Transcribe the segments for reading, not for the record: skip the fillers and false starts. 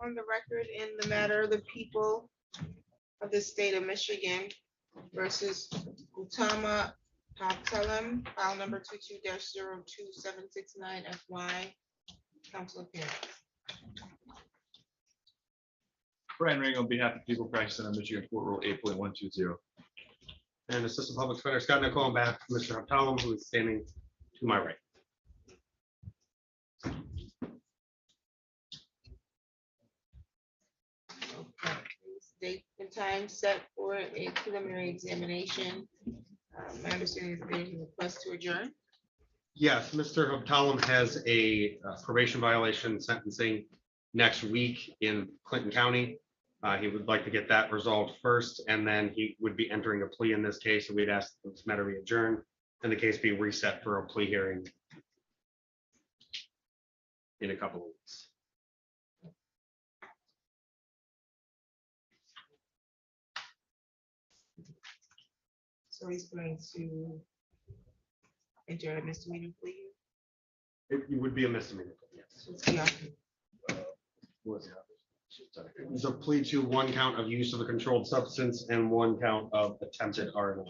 On the record in the matter, the people of the state of Michigan versus Utama Paptelem, file number 22-02769 FY. Council appearance. Brian Ring on behalf of people practicing on Michigan Court Rule 8.120. And Assistant Public Defender Scott Nicole on behalf of Mr. Haptalum, who is standing to my right. Okay. Date and time set for a preliminary examination. My understanding is there's a request to adjourn. Yes, Mr. Haptalum has a probation violation sentencing next week in Clinton County. He would like to get that resolved first, and then he would be entering a plea in this case, and we'd ask that this matter be adjourned and the case be reset for a plea hearing in a couple of weeks. So he's going to enter a misdemeanor plea. It would be a misdemeanor, yes. What's the option? What was the other? It was a plea to one count of use of a controlled substance and one count of attempted RNO.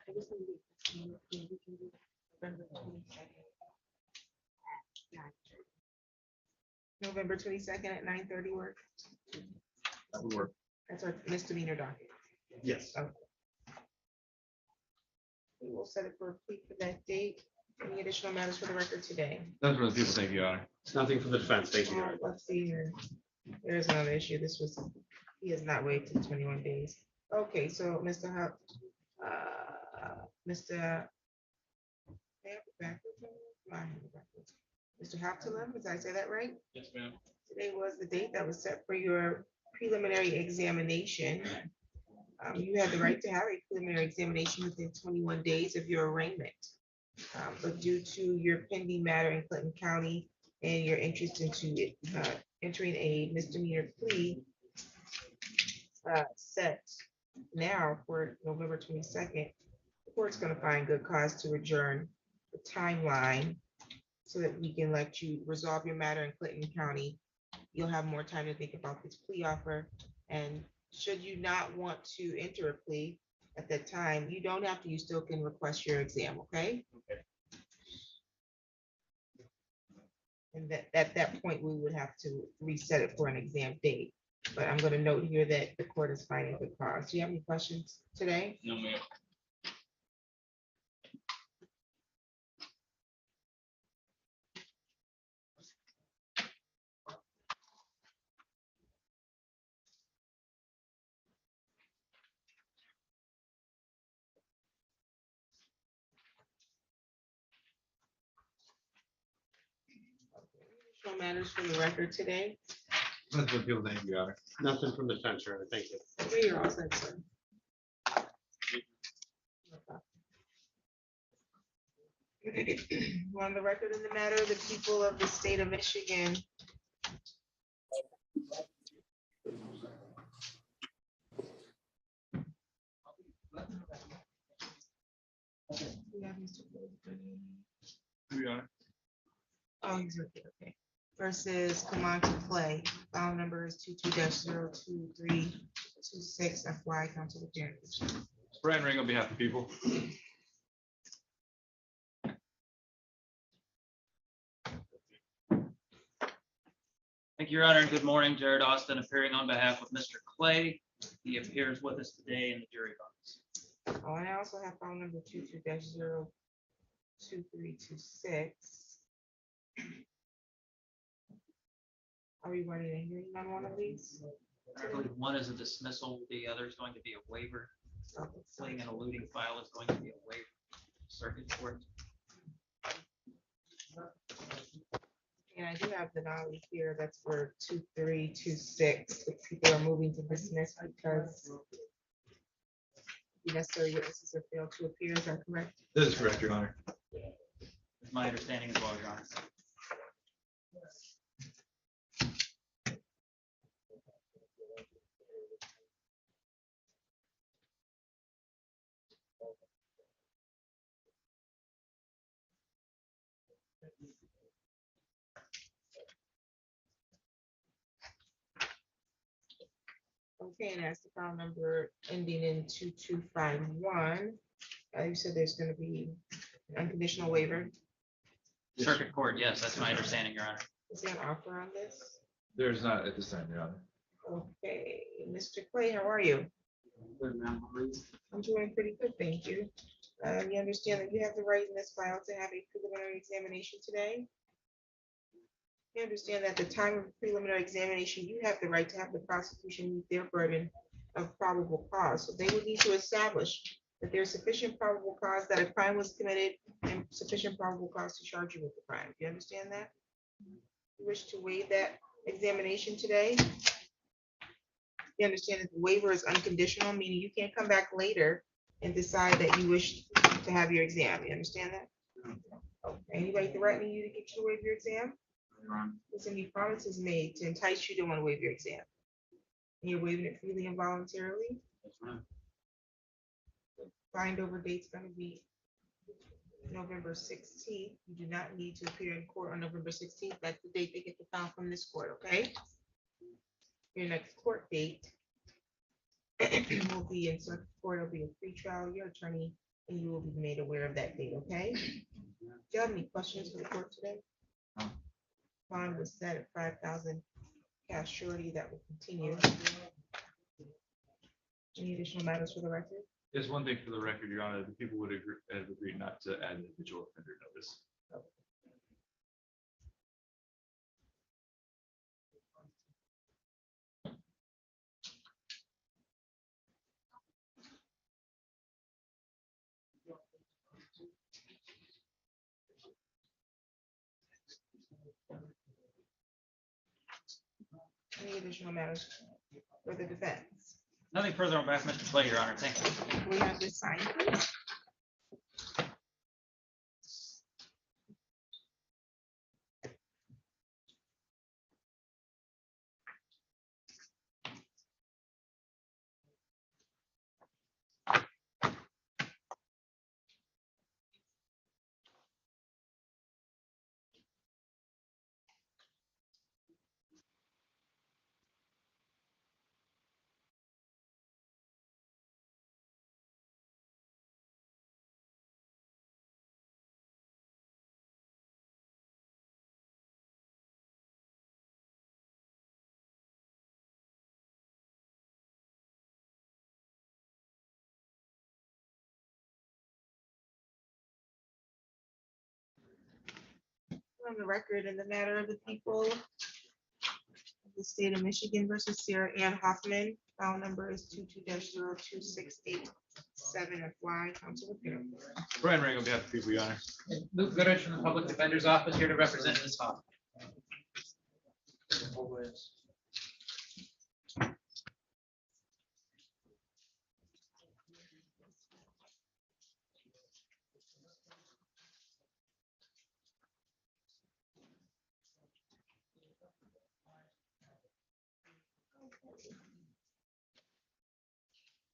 I just need to- we can do November 22nd. November 22nd at 9:30 work. That would work. That's our misdemeanor docket. Yes. We will set it for a plea for that date. Any additional matters for the record today? That's for the people. Thank you, Your Honor. It's nothing for the defense. Thank you. Your Honor. Let's see here. There's another issue. He has not waited 21 days. Okay, so Mr. Mr. May I have it backwards? No, I have it backwards. Mr. Haptalem, did I say that right? Yes, ma'am. Today was the date that was set for your preliminary examination. You have the right to have a preliminary examination within 21 days of your arraignment. But due to your pending matter in Clinton County and your interest into entering a misdemeanor plea set now for November 22nd, the court's going to find good cause to adjourn the timeline so that we can let you resolve your matter in Clinton County. You'll have more time to think about this plea offer. And should you not want to enter a plea at that time, you don't have to, you still can request your exam, okay? And that at that point, we would have to reset it for an exam date. But I'm going to note here that the court is finding good cause. Do you have any questions today? No, ma'am. No matters for the record today. That's for the people. Thank you, Your Honor. Nothing from the defense, Your Honor. Thank you. Okay, you're all set, sir. On the record in the matter, the people of the state of Michigan. Your Honor. Oh, he's okay. Versus Comonte Clay, file number is 22-02326 FY. Council appearance. Brian Ring on behalf of the people. Thank you, Your Honor, and good morning. Jared Austin appearing on behalf of Mr. Clay. He appears with us today in the jury box. Oh, and I also have file number 22-02326. Are we running a hearing on one of these? I believe one is a dismissal, the other is going to be a waiver. Fleeing and eluding file is going to be a waiver. Circuit court. And I do have the knowledge here, that's for 2326, if people are moving to dismiss because necessary witnesses have failed to appear, is that correct? That is correct, Your Honor. That's my understanding as well, Your Honor. Okay, and that's the file number ending in 2251. You said there's gonna be an unconditional waiver. Yes. Circuit Court, yes, that's my understanding, Your Honor. Is there an offer on this? There's not at this time, Your Honor. Okay, Mr. Clay, how are you? I'm doing pretty good, thank you. You understand that you have the right in this file to have a preliminary examination today? You understand that at the time of preliminary examination, you have the right to have the prosecution meet their burden of probable cause. So they would need to establish that there's sufficient probable cause that a crime was committed and sufficient probable cause to charge you with the crime. Do you understand that? You wish to waive that examination today? You understand that the waiver is unconditional, meaning you can't come back later and decide that you wish to have your exam. You understand that? Okay. Anybody threatening you to get you to waive your exam? There's any promises made to entice you to want to waive your exam? And you're waiving it freely and voluntarily? Signed over date's gonna be November 16th. You do not need to appear in court on November 16th. That's the date they get the file from this court, okay? Your next court date will be in circuit court. It'll be a pre-trial. Your attorney and you will be made aware of that date, okay? Do you have any questions for the court today? No. Bond was set at 5,000 cash surety that will continue. Any additional matters for the record? There's one thing for the record, Your Honor, the people would agree, have agreed not to add an individual offender notice. Any additional matters for the defense? Nothing further on behalf of Mr. Clay, Your Honor. Thank you. We have this signed, please. On the record in the matter of the people of the state of Michigan versus Sarah Ann Hoffman, file number is 22-02687 FY. Counsel appear. Brian Ring on behalf of the people, Your Honor. Luke Goodrich from the Public Defender's Office here to represent Ms. Hoffman.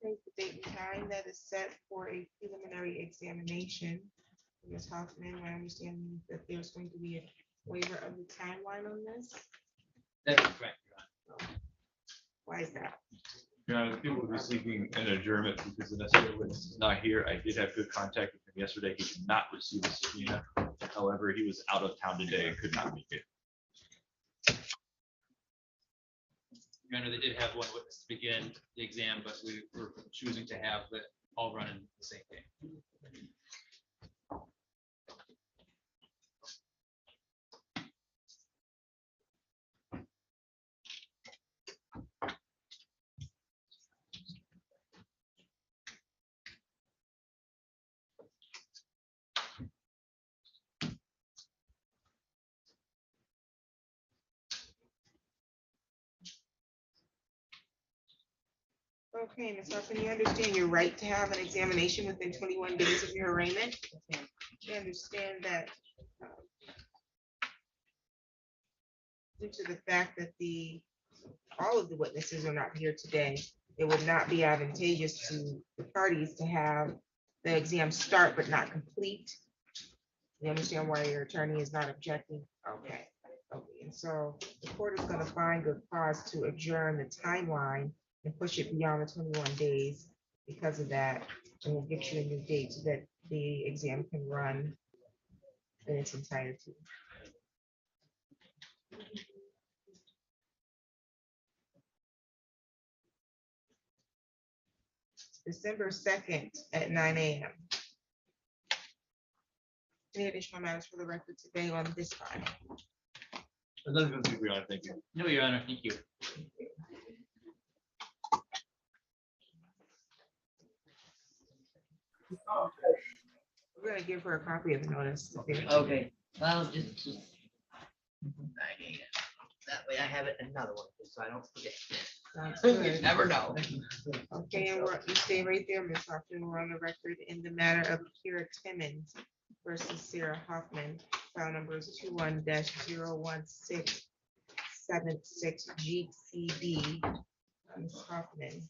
Take the date and time that is set for a preliminary examination. Ms. Hoffman, I understand that there's going to be a waiver of the timeline on this. That's correct, Your Honor. Why is that? Your Honor, the people will be seeking an adjournment because the necessary witness is not here. I did have good contact with him yesterday. He did not receive a subpoena. However, he was out of town today and could not make it. Your Honor, they did have one witness to begin the exam, but we were choosing to have it all run in the same day. Okay, Ms. Hoffman, you understand your right to have an examination within 21 days of your arraignment? You understand that due to the fact that all of the witnesses are not here today, it would not be advantageous to the parties to have the exam start but not complete. You understand why your attorney is not objecting? Okay. Okay, and so the court is going to find good cause to adjourn the timeline and push it beyond the 21 days because of that. And we'll get you a new date so that the exam can run in its entirety. December 2nd at 9 a.m. Any additional matters for the record today on this file? Another thing we are thinking. No, Your Honor, thank you. We're gonna give her a copy of the notice. Okay, well, just. That way I have it another one, just so I don't forget. Sounds You good. never know. Okay, and you stay right there, Ms. Hoffman. We're on the record in the matter of Kira Timmons versus Sarah Hoffman. File number is 21-01676 GCB. Ms. Hoffman.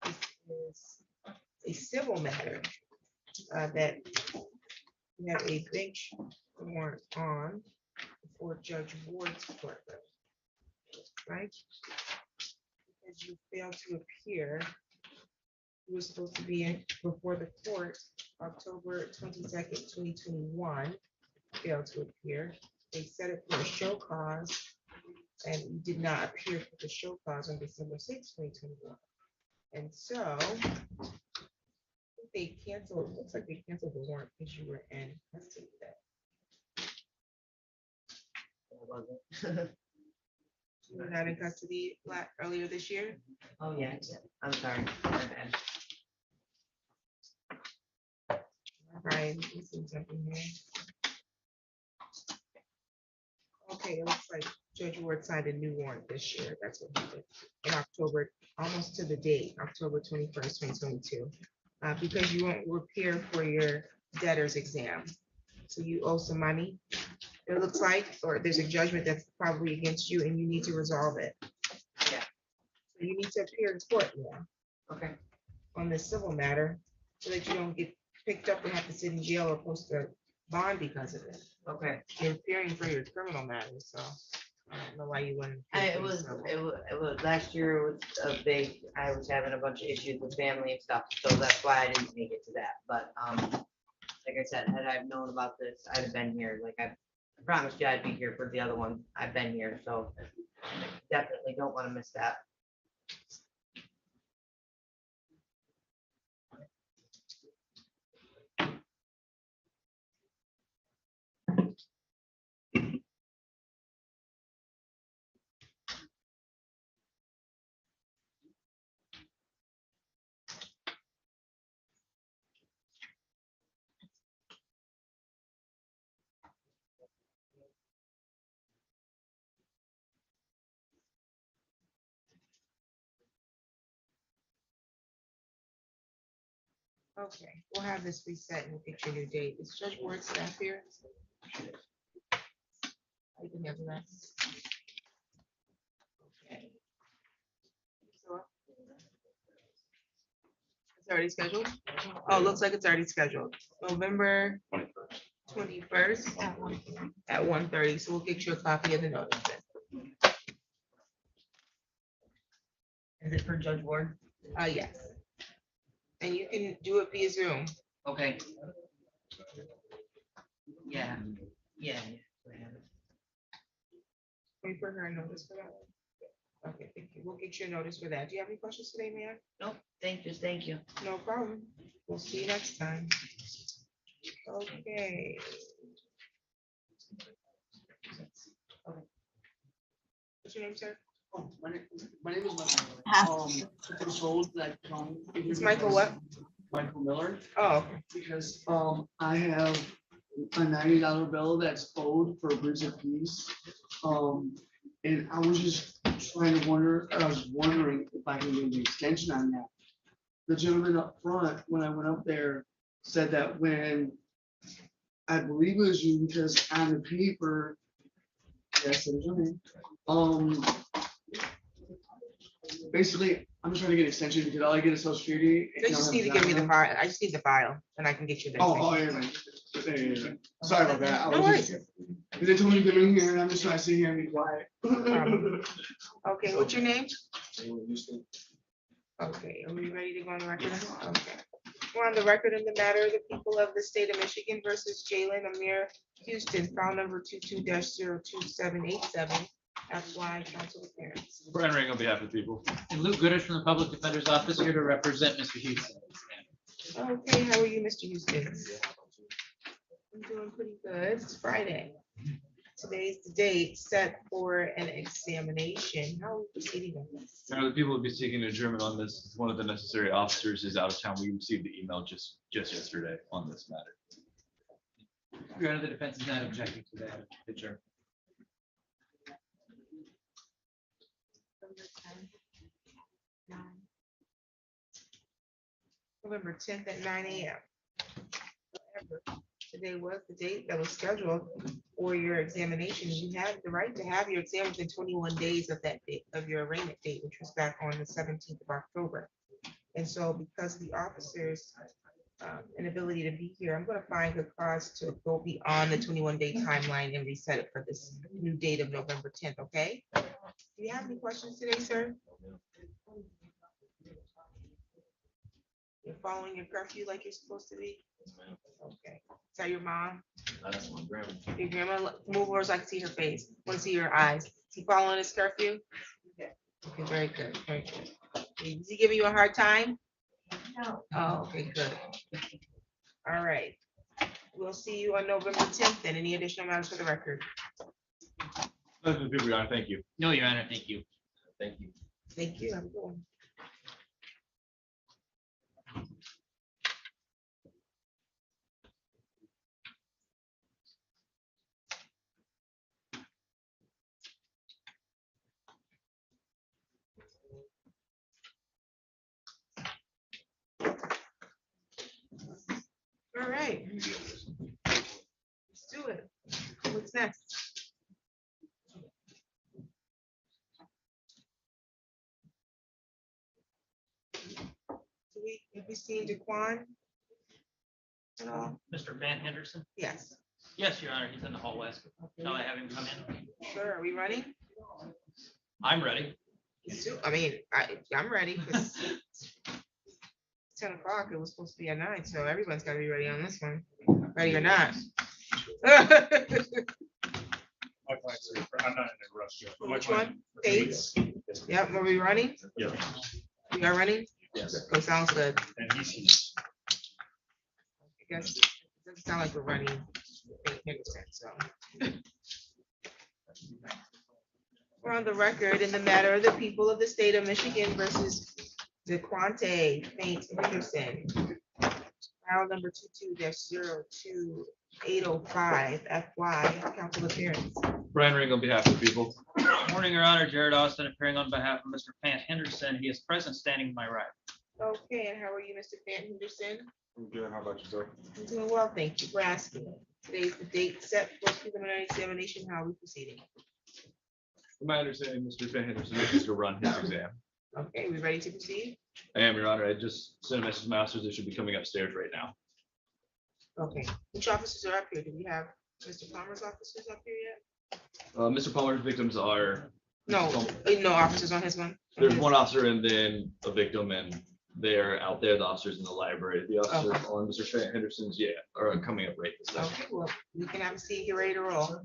This is a civil matter that we have a bench warrant on for Judge Ward's court. Right? Because you failed to appear. You were supposed to be in before the court October 22nd, 2021. Failed to appear. They set it for a show cause, and you did not appear for the show cause on December 6th, 2021. And so they canceled, looks like they canceled the warrant because you were in custody that. You were not in custody earlier this year? Oh, yeah, I'm sorry. My bad. Right, missing something here. Okay, it looks like Judge Ward signed a new warrant this year. That's what he did in October, almost to the date, October 21st, 2022. Because you won't appear for your debtor's exam. So you owe some money, it looks like, or there's a judgment that's probably against you and you need to resolve it. Yeah. So you need to appear in court now Okay, on this civil matter so that you don't get picked up and have to sit in jail or post a bond because of it. okay. You're appearing for your criminal matters, so I don't know why you wouldn't. appear It for was, civil. it was, last year was a big, I was having a bunch of issues with family and stuff, so that's why I didn't make it to that, but, like I said, had I known about this, I'd have been here, like I promised you I'd be here for the other one, I've been here, so definitely don't wanna miss that. Okay, we'll have this reset and we'll get your new date. Is Judge Ward staff here? I can have that. Okay. So, it's already scheduled? Oh, looks like it's already scheduled. November 21st at 1:30. So we'll get you a copy of the notice then. Is it for Judge Ward? Yes. And you can do it via Zoom. Okay. Yeah, yeah. Wait for her notice for that. Okay, thank you. We'll get you a notice for that. Do you have any questions today, ma'am? Nope, thank you. No problem. We'll see you next time. Okay. What's your name, sir? Oh, my name is Michael. It was sold that. It's Michael what? Michael Miller, Oh, okay. because, I have a $90 bill that's owed for a Bridge of Peace. And I was just trying to I was wondering if I can get an extension on that. The gentleman up front, when I went up there, said that when, I believe it was you, because on the paper, yes, there's your name. Basically, I'm just trying to get an extension because all I get is Social Security. You just need to give me the file. I just need the file and I can get you the. Oh, yeah, right. Yeah. Sorry about that. I No was just, worries. they told me to come in here and I'm just trying to sit here and be quiet. problem. Okay, what's your name? Okay, are we ready to go on the record? Okay. We're on the record in the matter of the people of the state of Michigan versus Jalen Amir Houston, file number 22-02787. FY council appearance. Brian Ring on behalf of the people. And Luke Goodrich from the Public Defender's Office here to represent Mr. Houston. Okay, how are you, Mr. Houston? I'm doing pretty good. It's Friday. Today's the date set for an examination. How are we proceeding on this? The people will be seeking adjournment on this. One of the necessary officers is out of town. We received the email just yesterday on this matter. Your Honor, the defense is not objecting to that adjournment. November 10th at 9 a.m. However, today was the date that was scheduled for your examination. You have the right to have your exam within 21 days of that date, of your arraignment date, which was back on the 17th of October. And so because of the officer's inability to be here, I'm going to find good cause to go beyond the 21-day timeline and reset it for this new date of November 10th, okay? Do you have any questions today, sir? You're following your curfew like you're supposed to be? Okay. Is that your mom? That's my grandma. Your grandma, move over so I can see her face. Want to see your eyes. Is he following his curfew? Okay, very good, very good. Is he giving you a hard time? No. Oh, okay, good. All right. We'll see you on November 10th and any additional matters for the record. Those are the people, Your Honor. Thank you. No, Your Honor, thank you. Thank you. Thank you. Have a good one. All right. Let's do it. What's next? Have we seen Daquan at all? Mr. Van Henderson? Yes. Yes, Your Honor, he's in the hallway. Shall I have him come in? Sure. Are we running? I'm ready. I mean, I'm ready. 'Cause 10 o'clock, it was supposed to be at 9, so everyone's gotta be ready on this one, ready or not. I'm not in a rush yet. Which one? Bates? Yep, are we running? Yeah. We are running? Yes. Oh, sounds good. And he's. I guess it doesn't sound like we're running. So. We're on the record in the matter of the people of the state of Michigan versus DeQuante Faint Henderson. File number 22-02805 FY council appearance. Brian Ring on behalf of the people. Morning, Your Honor, Jared Austin appearing on behalf of Mr. Van Henderson. He is present standing to my right. Okay, and how are you, Mr. Faint Henderson? I'm good. How about yourself? I'm doing well, thank you for asking. Today's the date set for preliminary examination. How are we proceeding? From my understanding, Mr. Van Henderson is to run his exam. Okay, we ready to proceed? I am, Your Honor. I just sent a message to my officers. They should be coming upstairs right now. Okay, which officers are up here? Do we have Mr. Palmer's officers up here yet? Mr. Palmer's victims are, No, no officers on his one. there's one officer and then a victim, and they're out there, the officers in the library. The officers on Mr. Van Henderson's, yeah, are coming up right this second. Okay, well, we can have a seat, get ready to roll.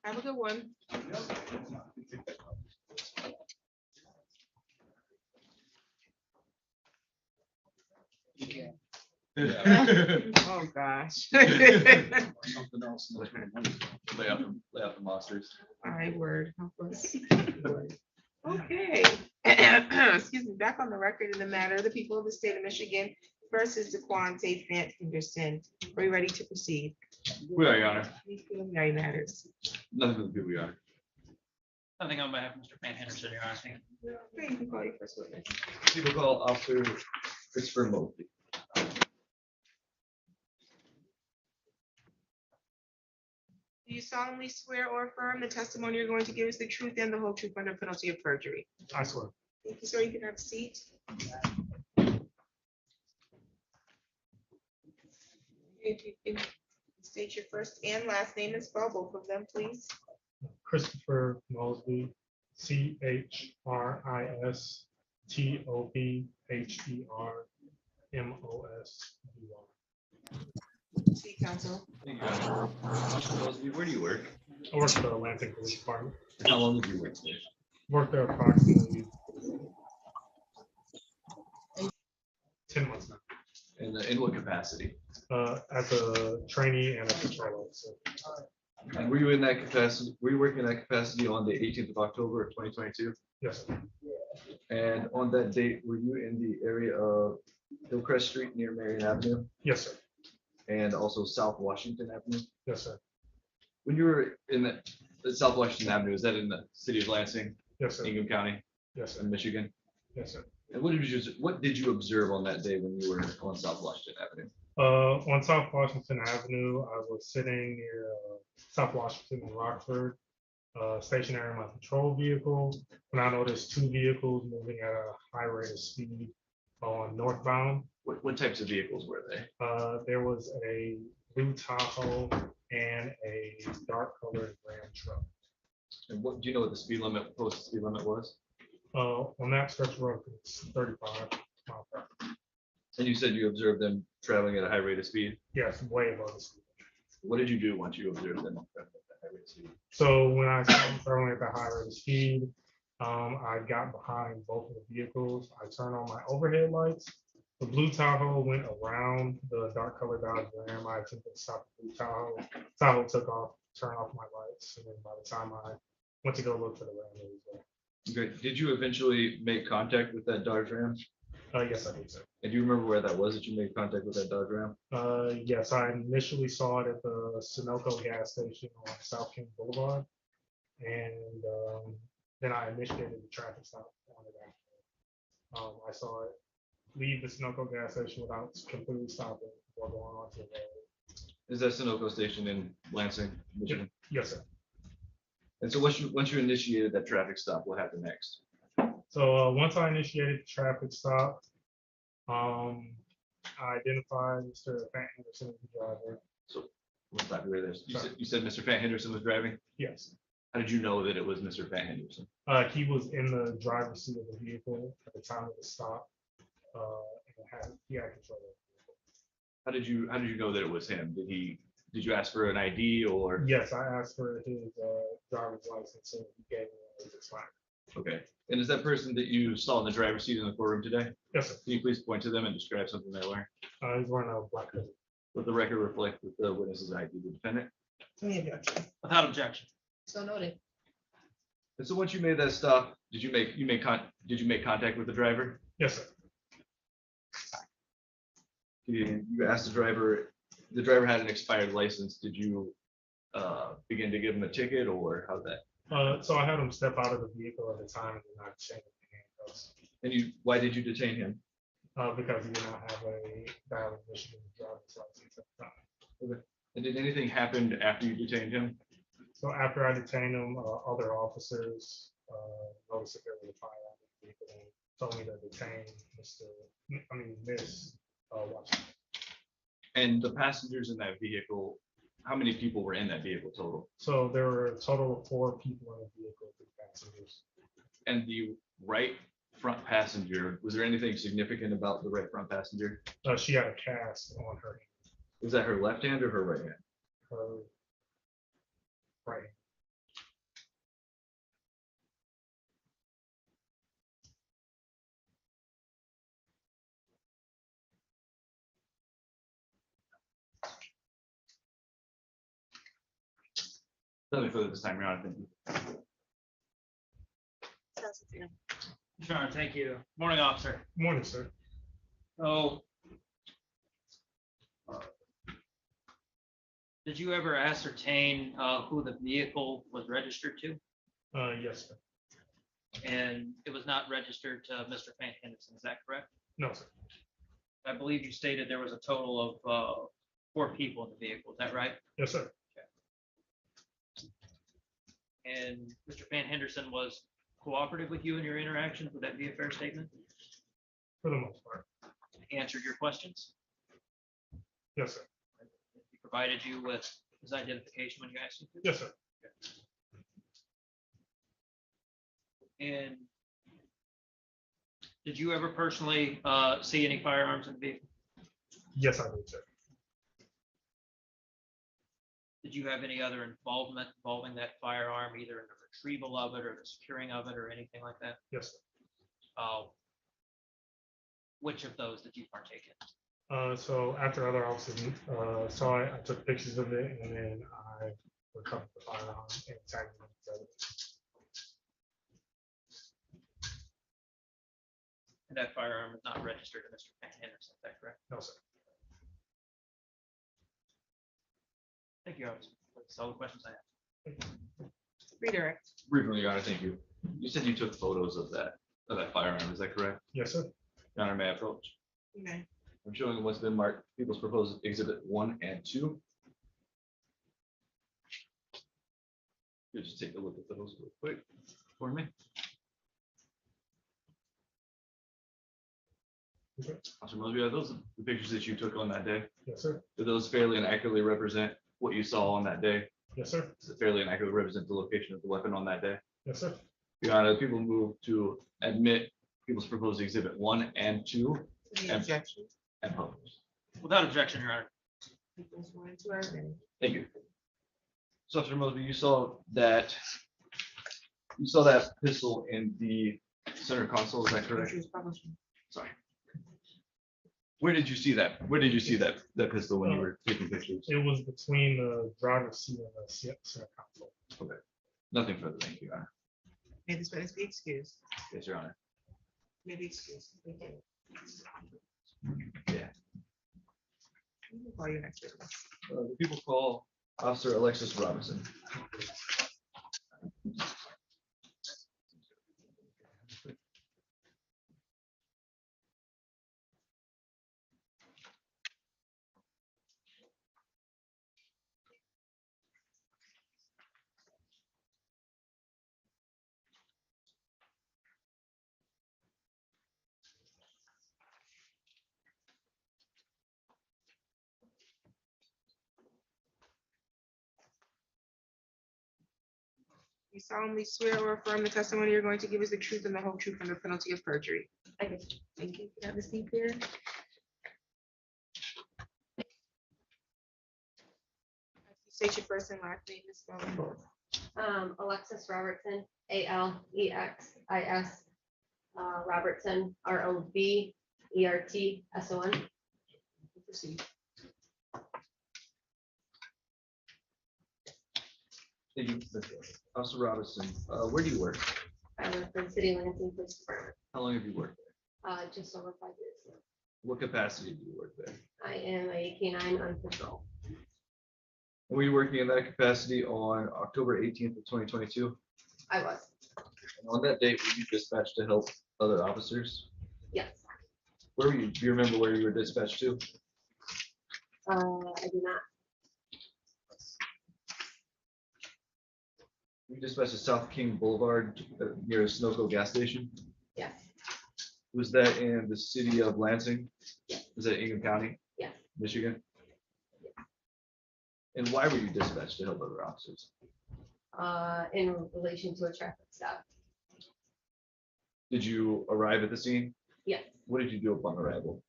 Have a good one. Oh, gosh. Something else. Lay out the monsters. My word, help us. Okay. Excuse me, back on the record in the matter of the people of the state of Michigan versus Daquan Tate Fant Henderson. Are you ready to proceed? We are, Your Honor. Any preliminary matters? Nothing for the people, Your Honor. Nothing on behalf of Mr. Van Henderson, Your Honor. Thank you. Okay, you can call your first witness. People call Officer Christopher Mosley. Do you solemnly swear or affirm the testimony you're going to give is the truth and the whole truth under penalty of perjury? I swear. Thank you, sir. You can have a seat. If you can state your first and last name and spell both of them, please. Christopher Mosby, CHRISTOPHERMOSBY. See, counsel. Thank you, Your Honor. Officer Mosley, where do you work? I work for the Lansing Police Department. How long have you worked there? Worked there approximately 10 months now. And in what capacity? As a trainee and a patrol officer. And were you in that capacity? Were you working in that capacity on the 18th of October of 2022? Yes, sir. And on that date, were you in the area of Hillcrest Street near Marion Avenue Yes, sir. and also South Washington Avenue? Yes, sir. When you were in the South Washington Avenue, is that in the city of Lansing, Yes, sir. Ingham County, Yes, sir. in Michigan? Yes, sir. And what did you observe on that day when you were on South Washington Avenue? On South Washington Avenue, I was sitting near South Washington and Rockford, stationary in my patrol vehicle, when I noticed two vehicles moving at a high rate of speed on northbound. What types of vehicles were they? There was a blue Tahoe and a dark colored Ram truck. And what, do you know what the speed limit, posted speed limit was? On that stretch of road, it's 35 miles per hour. And you said you observed them traveling at a high rate of speed. Yes, way above the speed. What did you do once you observed them traveling at a high rate of speed? So when I saw them traveling at the high rate of speed, I got behind both of the vehicles. I turned on my overhead lights. The blue Tahoe went around the dark colored Dodge Ram. I attempted to stop the blue Tahoe. Tahoe took off, turned off my lights, and then by the time I went to go look for the Ram, it was there. Okay, did you eventually make contact with that Dodge Ram? Yes, I did, sir. And do you remember where that was that you made contact with that Dodge Ram? Yes, I initially saw it at the Sunoco gas station on South King Boulevard. And then I initiated the traffic stop on it after. I saw it leave the Sunoco gas station without completely stopping before going on to the road. Is that Sunoco station in Lansing, Michigan? Yes, sir. And so once you initiated that traffic stop, what happened next? So once I initiated the traffic stop, I identified Mr. Fant Henderson as the driver. So we'll stop you right there. You said Mr. Fant Henderson was driving? Yes. How did you know that it was Mr. Fant Henderson? He was in the driver's seat of the vehicle at the time of the stop. And he had control of the vehicle. How did you know that it was him? Did you ask for an ID or? Yes, I asked for his driver's license and he gave me his expired. Okay. And is that person that you saw in the driver's seat in the courtroom today? Yes, sir. Can you please point to them and describe something they're wearing? He's wearing a black hoodie. Let the record reflect that the witness's ID, the defendant. Any objection? Without objection. So noted. And so once you made that stop, did you make contact with the driver? Yes, sir. You asked the driver had an expired license. Did you begin to give him a ticket or how'd that? So I had him step out of the vehicle at the time and did not change the handcuffs. And why did you detain him? Because he did not have a valid Michigan driver's license at the time. And did anything happen after you detained him? So after I detained him, other officers noticed that there was a firearm in the vehicle and told me to detain Miss Washington. And the passengers in that vehicle, how many people were in that vehicle total? So there were a total of 4 people in the vehicle, 3 passengers. And the right front passenger, was there anything significant about the right front passenger? She had a cast on her hand. Was that her left hand or her right hand? Her Right. Nothing further this time around. Thank you. Sure, thank you. Morning, officer. Morning, sir. So. Did you ever ascertain who the vehicle was registered to? Yes, sir. And it was not registered to Mr. Van Henderson, is that correct? No, sir. I believe you stated there was a total of 4 people in the vehicle, is that right? Yes, sir. And Mr. Van Henderson was cooperative with you in your interactions, would that be a fair statement? For the most part. He answered your questions? Yes, sir. He provided you with his identification when you asked him to? Yes, sir. And did you ever personally see any firearms in the vehicle? Yes, I did, sir. Did you have any other involvement involving that firearm, either in the retrieval of it or the securing of it or anything like that? Yes, sir. Which of those did you partake in? So after other officers saw it, I took pictures of it, and then I recovered the firearm and tagged it. And that firearm is not registered to Mr. Van Henderson, is that correct? No, sir. Thank you, officer. That's all the questions I have. Redirect. Briefly, Your Honor, thank you. You said you took photos of that firearm, is that correct? Yes, sir. Your Honor, may I approach? Okay. I'm showing what's been marked People's Proposed Exhibit 1 and 2. You just take a look at those real quick for me. Okay. Officer Mosby, are those the pictures that you took on that day? Yes, sir. Do those fairly and accurately represent what you saw on that day? Yes, sir. Does it fairly and accurately represent the location of the weapon on that day? Yes, sir. Your Honor, people move to admit People's Proposed Exhibit 1 and 2 Any objection? and publish. Without objection, Your Honor. Equals 1 and 2 are admitted. Thank you. So, Officer Mosby, you saw that pistol in the center console, is that correct? Which was published. Sorry. Where did you see that? Where did you see that pistol when you were taking pictures? It was between the driver's seat and the center console. Okay. Nothing further, thank you, Your Honor. May this witness be excused? Yes, Your Honor. May be excused. Thank you. Yeah. You can call your next witness. The people call Officer Alexis Robinson. You solemnly swear or affirm the testimony you're going to give is the truth and the whole truth under penalty of perjury. I do. Thank you. Can I have a seat there? State your first and last name, Ms. Spelling both. Alexis Robertson, Alexis, Robertson, Robertson. Proceed. Thank you. Officer Robinson, where do you work? I work for the City of Lansing Police Department, How long have you worked there? just over 5 years now. What capacity do you work there? I am a K-9 on patrol. Were you working in that capacity on October 18th of 2022? I was, And on that date, were you dispatched to help other officers? yes. Where were you? Do you remember where you were dispatched to? I do not, You were dispatched to South King Boulevard near Sunoco gas station. yes, Was that in the city of Lansing? Was that Ingham County? Yes. Michigan? And why were you dispatched to help other officers? in relation to a traffic stop, Did you arrive at the scene? yes. What did you do upon arrival?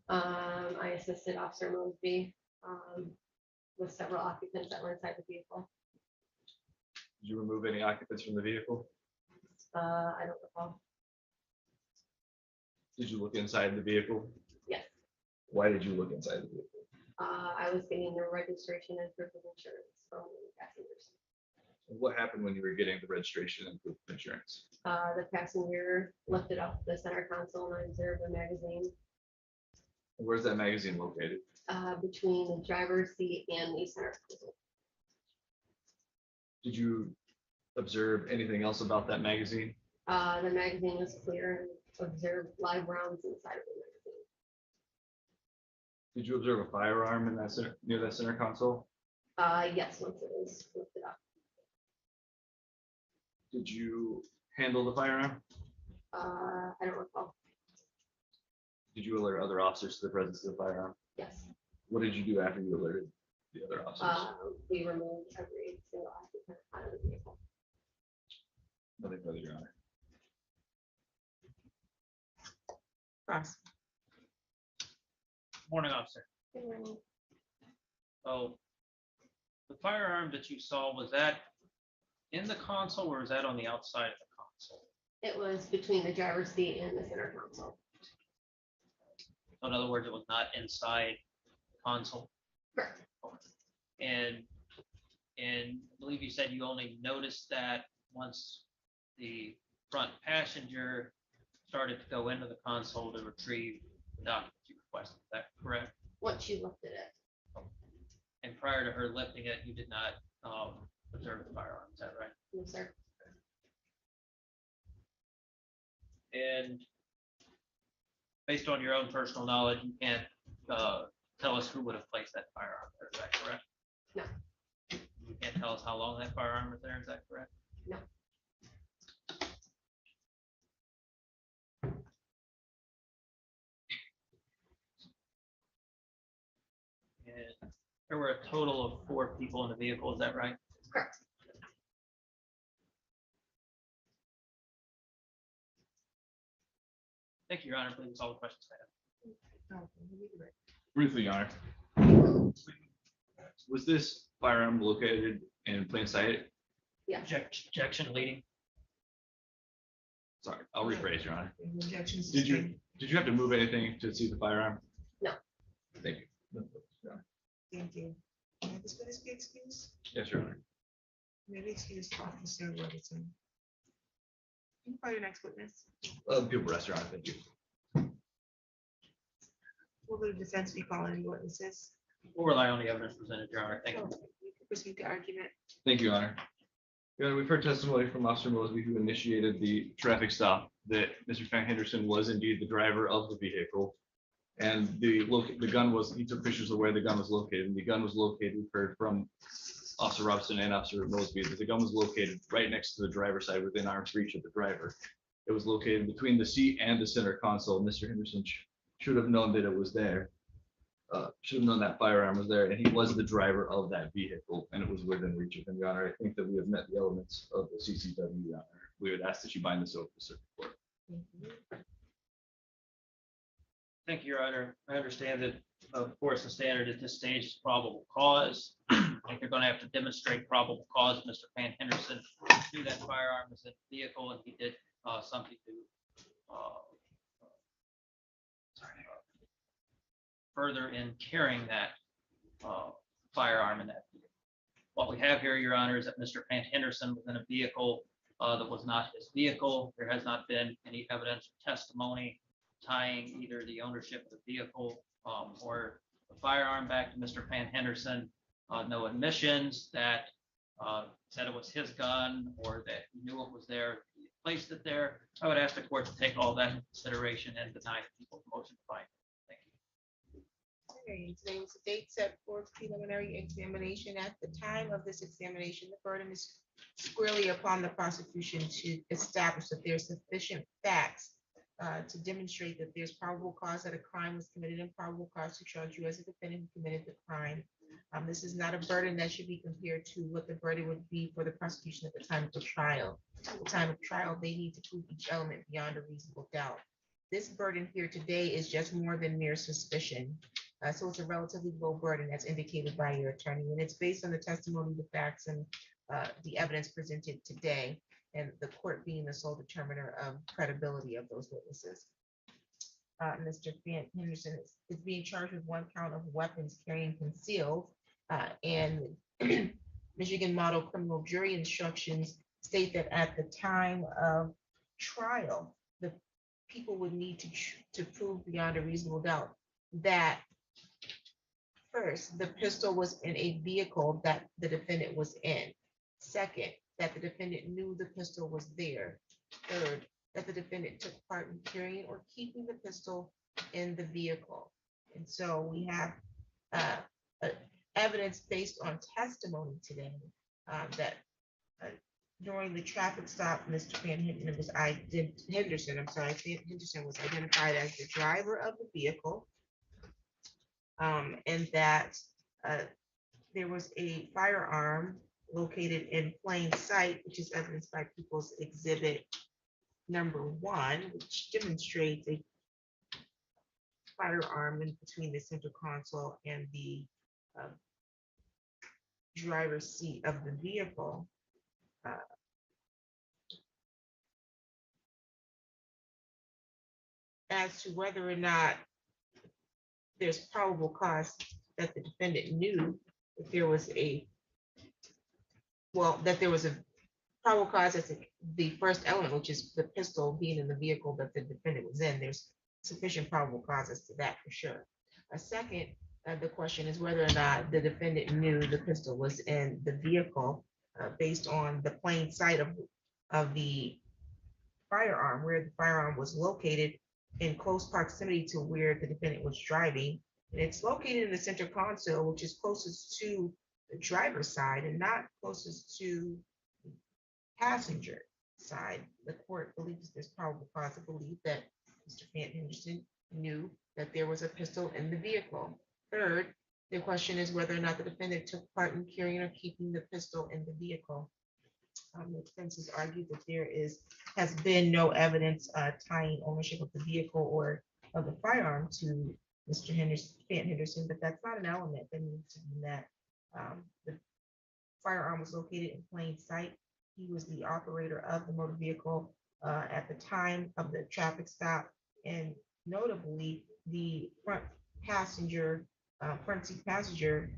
I assisted Officer Mosby with several occupants that were inside the vehicle. Did you remove any occupants from the vehicle? I don't recall. Did you look inside the vehicle? Yes, Why did you look inside the vehicle? I was getting the registration and proof of insurance from the passengers. What happened when you were getting the registration and proof of insurance? The passenger lifted up the center console and I observed a magazine Where's that magazine located? between the driver's seat and the center console. Did you observe anything else about that magazine? The magazine was clear and observed live rounds inside of the magazine. Did you observe a firearm in that center, near that center console? Yes, once it was lifted up. Did you handle the firearm? I don't recall. Did you alert other officers to the presence of the firearm? Yes, What did you do after you alerted the other officers? we removed every single occupant out of the vehicle. Nothing further, Your Honor. Ross. Morning, officer. So the firearm that you saw, was that in the console or was that on the outside of the console? It was between the driver's seat and the center console. In other words, it was not inside the console. Correct. And I believe you said you only noticed that once the front passenger started to go into the console to retrieve the documents you requested. Is that correct? Once she lifted it. And prior to her lifting it, you did not observe the firearm. Is that right? No, sir. And based on your own personal knowledge, you can't tell us who would have placed that firearm there. Is that correct? No. You can't tell us how long that firearm was there. Is that correct? No. And there were a total of 4 people in the vehicle. Is that right? Correct. Thank you, Your Honor. I believe that's all the questions I have. Briefly, Your Honor. Was this firearm located in plain sight? Yeah. Objection leading. Sorry, I'll rephrase, Your Honor. Objections Did you, sustained. did you have to move anything to see the firearm? No. Thank you. Thank you. Can this witness be excused? Yes, Your Honor. Maybe excuse Officer Robertson. Can you call your next witness? People rest, Your Honor. Thank you. Will the defense be calling any witnesses? We'll rely on the evidence presented, Your Honor. Thank you. You can proceed to argument. Thank you, Your Honor. Your Honor, we've heard testimony from Officer Mosby, who initiated the traffic stop, that Mr. Van Henderson was indeed the driver of the vehicle. And the gun was, he took pictures of where the gun was located, and the gun was located, we've heard from Officer Robinson and Officer Mosby, that the gun was located right next to the driver's side, within arm's reach of the driver. It was located between the seat and the center console. Mr. Henderson should have known that it was there. Should have known that firearm was there, and he was the driver of that vehicle, and it was within reach of him, Your Honor. I think that we have met the elements of the CCW, Your Honor. We would ask that you bind this over to circuit court. Thank you, Your Honor. I understand that, of course, the standard at this stage is probable cause. I think you're going to have to demonstrate probable cause. Mr. Van Henderson knew that firearm was in the vehicle, and he did something to further in carrying that firearm in that vehicle. What we have here, Your Honor, is that Mr. Van Henderson was in a vehicle that was not his vehicle. There has not been any evidence or testimony tying either the ownership of the vehicle or the firearm back to Mr. Van Henderson. No admissions that said it was his gun or that he knew it was there, he placed it there. I would ask the court to take all that into consideration and deny the people's motion to find. Thank you. Okay, today was the date set for preliminary examination. At the time of this examination, the burden is squarely upon the prosecution to establish that there's sufficient facts to demonstrate that there's probable cause that a crime was committed and probable cause to charge you as a defendant who committed the crime. This is not a burden that should be compared to what the burden would be for the prosecution at the time of the trial. At the time of trial, they need to prove each element beyond a reasonable doubt. This burden here today is just more than mere suspicion. So it's a relatively low burden as indicated by your attorney, and it's based on the testimony, the facts, and the evidence presented today, and the court being the sole determiner of credibility of those witnesses. Mr. Henderson is being charged with 1 count of weapons carrying concealed, and Michigan Model Criminal Jury instructions state that at the time of trial, the people would need to prove beyond a reasonable doubt that first, the pistol was in a vehicle that the defendant was in. Second, that the defendant knew the pistol was there. Third, that the defendant took part in carrying or keeping the pistol in the vehicle. And so we have evidence based on testimony today that during the traffic stop, Mr. Henderson was identified as the driver of the vehicle, and that there was a firearm located in plain sight, which is evidenced by People's Exhibit number 1, which demonstrates a firearm in between the center console and the driver's seat of the vehicle. As to whether or not there's probable cause that the defendant knew that there was a probable cause as the first element, which is the pistol being in the vehicle that the defendant was in, there's sufficient probable cause as to that for sure. A second, the question is whether or not the defendant knew the pistol was in the vehicle based on the plain sight of the firearm, where the firearm was located in close proximity to where the defendant was driving. And it's located in the center console, which is closest to the driver's side and not closest to the passenger side. The court believes there's probable cause to believe that Mr. Henderson knew that there was a pistol in the vehicle. Third, the question is whether or not the defendant took part in carrying or keeping the pistol in the vehicle. The defense has argued that there has been no evidence tying ownership of the vehicle or of the firearm to Mr. Henderson, but that's not an element that needs to be met. The firearm was located in plain sight. He was the operator of the motor vehicle at the time of the traffic stop, and notably, the front seat passenger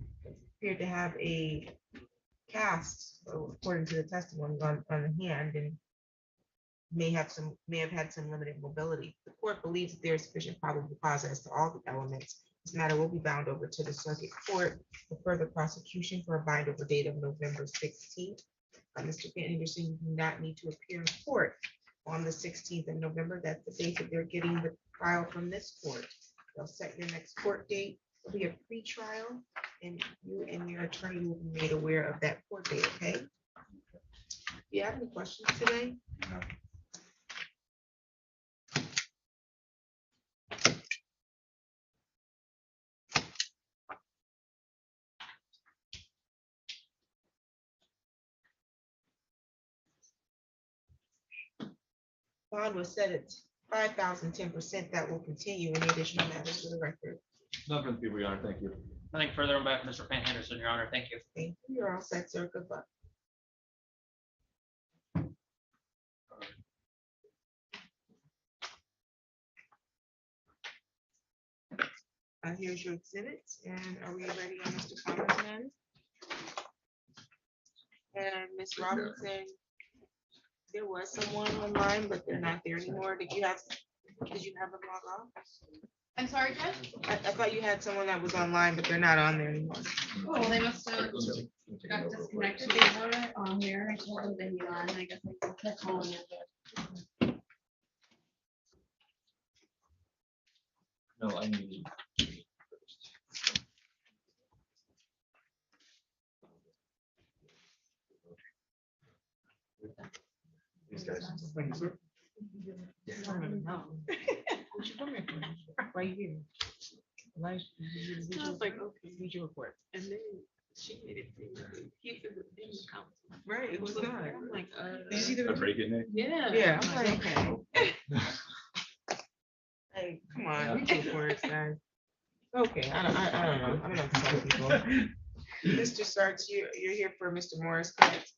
appeared to have a cast, according to the testimony, on the hand, and may have had some limited mobility. The court believes that there is sufficient probable cause as to all the elements. This matter will be bound over to the circuit court for further prosecution for a bind over date of November 16th. Mr. Henderson, you do not need to appear in court on the 16th of November. That's the date that they're getting the file from this court. They'll set your next court date. It'll be a pre-trial, and you and your attorney will be made aware of that court date, okay? Do you have any questions today? No. Bond was set at 5,000, 10%. That will continue. Any additional matters for the record? None from the people, Your Honor. Thank you. Nothing further on behalf of Mr. Henderson, Your Honor. Thank you. Thank you. You're all set, sir. Good luck. Here's your exhibits, and are we ready on Mr. Collins' matter? And Ms. Robinson, there was someone online, but they're not there anymore. Did you have them log off? I'm sorry, Judge? I thought you had someone that was online, but they're not on there anymore. Oh, they must have got disconnected. They were on there. I told them they'd be on. I guess I kept calling it. No, I need. These guys. Thank you, sir. Right here. I was like, okay, read your report. And then she made it. He said the thing counts. Right, it was good. I'm like, Did you see the? A break in there? yeah. Yeah, I'm like, okay. Hey, come on, read your reports, guys. Okay, I don't know. I don't know what to tell people. Mr. Sarks, you're here for Mr. Morris, correct?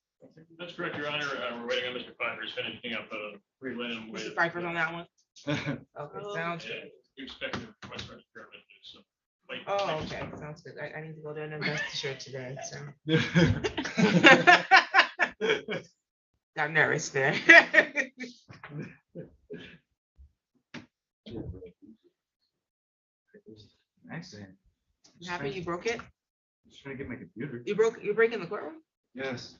That's correct, Your Honor. We're waiting on Mr. Pfeiffer's finishing up a prelim with. Mr. Pfeiffer's on that one? Okay, sounds Yeah, good. you expect the Western Pyramid to do some. Oh, okay, sounds good. I need to go to an investor today, so. Got nervous there. Accident. You happy you broke it? Just trying to get my computer. You're breaking the courtroom? Yes.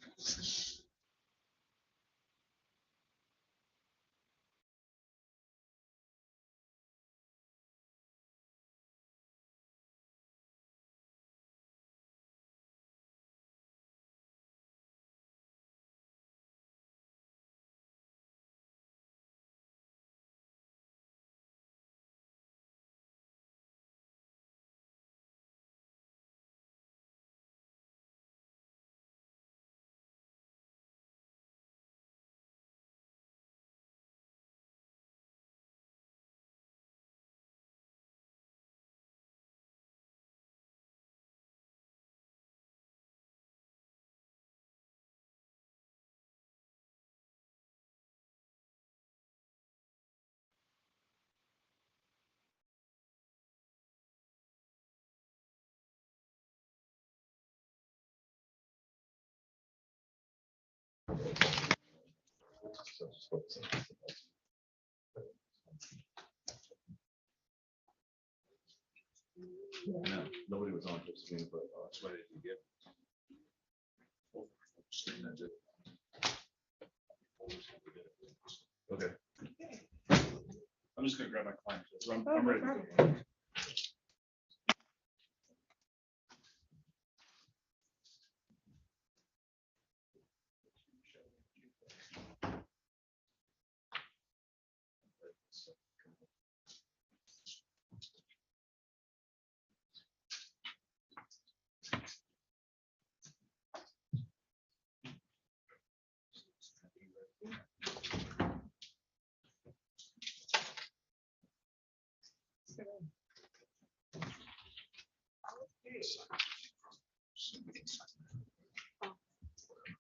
No, nobody was on this screen, but that's why I didn't get. Okay. I'm just gonna grab my client. I'm Oh, no ready. to go. problem.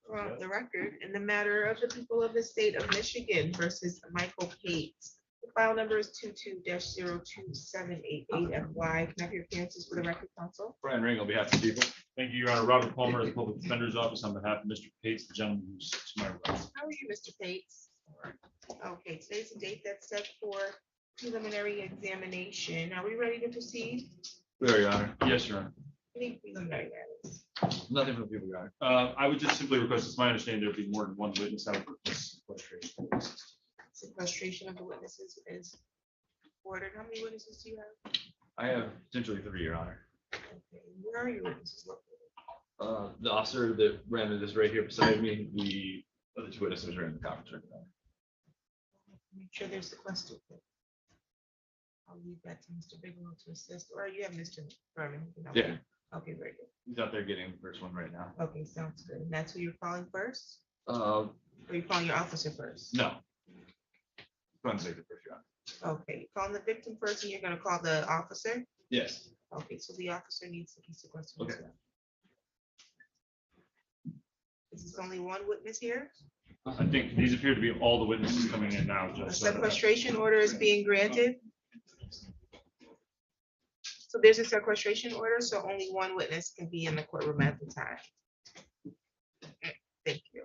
Well, the record in the matter of the people of the state of Michigan versus Michael Pates. The file number is 22-02788 FY. Can I have your appearances for the record, counsel? Brian Ring on behalf of the people. Thank you, Your Honor. Robert Palmer, the Public Defender's Office, on behalf of Mr. Pates, the gentleman who's to my right. How are you, Mr. Pates? Okay, today's the date that's set for preliminary examination. Are we ready to proceed? We are, Your Honor. Yes, Your Honor. Any preliminary matters? Nothing from the people, Your Honor. I would just simply request, it's my understanding there'd be more than one witness. I would request sequestration. Sequestration of the witnesses is ordered. How many witnesses do you have? I have potentially 3, Your Honor. Okay, where are your witnesses located? The officer that ran it is right here beside me. The other 2 witnesses are in the conference room. Make sure they're sequestered. I'll leave that to Mr. Bigelow to assist, or you have Mr. Berman. who can help you. Yeah. Okay, very good. He's out there getting the first one right now. Okay, sounds good. And that's who you're calling first? Uh, Or you calling your officer first? no. Fun to make the first, Your Honor. Okay, you're calling the victim first and you're gonna call the officer? Yes. Okay, so the officer needs to be sequestered. as Okay. well. Is this only one witness here? I think these appear to be all the witnesses coming in now. A Judge. sequestration order is being granted? So there's a sequestration order, so only one witness can be in the courtroom at the time. Thank you.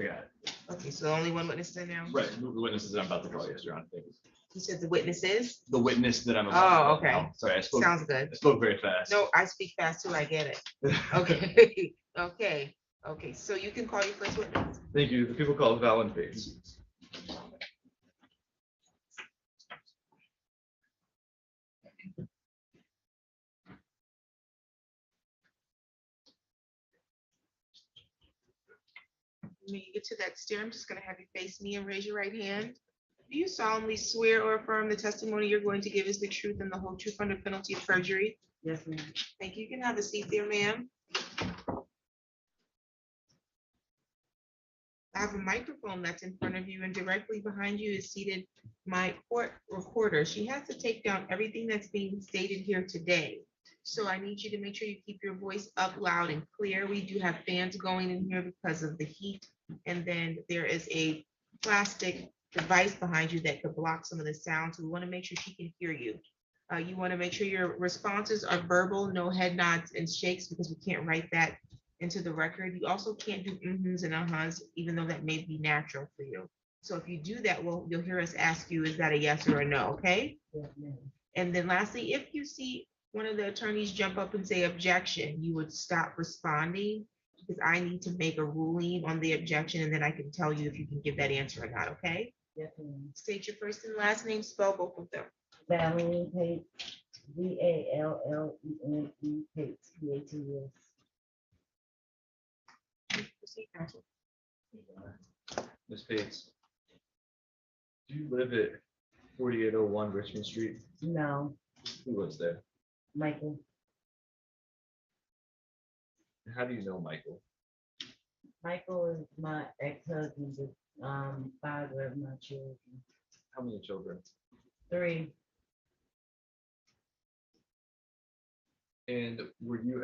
I got it. Okay, so only one witness is in now? Right. The witnesses that I'm about to call, yes, Your Honor. Thank you. You said the witnesses? The witness that I'm about to Oh, call okay. now. Sorry, I spoke Sounds good. very fast. No, I speak fast too, I get it. Okay, okay, okay, so you can call your first witness. Thank you. The people called Valen Pates. When you get to that stair, I'm just gonna have you face me and raise your right hand. Do you solemnly swear or affirm the testimony you're going to give is the truth and the whole truth under penalty of perjury? Yes, ma'am. Thank you. You can have a seat there, ma'am. I have a microphone that's in front of you, and directly behind you is seated my court reporter. She has to take down everything that's being stated here today. So I need you to make sure you keep your voice up loud and clear. We do have fans going in here because of the heat. And then there is a plastic device behind you that could block some of the sound. So we want to make sure she can hear you. You want to make sure your responses are verbal, no head nods and shakes, because we can't write that into the record. You also can't do mhm and ahs, even though that may be natural for you. So if you do that, well, you'll hear us ask you, is that a yes or a no, okay? And then lastly, if you see one of the attorneys jump up and say objection, you would stop responding, because I need to make a ruling on the objection, and then I can tell you if you can give that answer or not, okay? Yes, ma'am. State your first and last name, spell both of them. Felony Pates, Vallene Pates, Pates. Proceed, counsel. Ms. Bates, do you live at 4801 Richmond Street? No, Who lives there? Michael. And how do you know Michael? Michael is my ex-husband, the father of my children. How many children? 3. And were you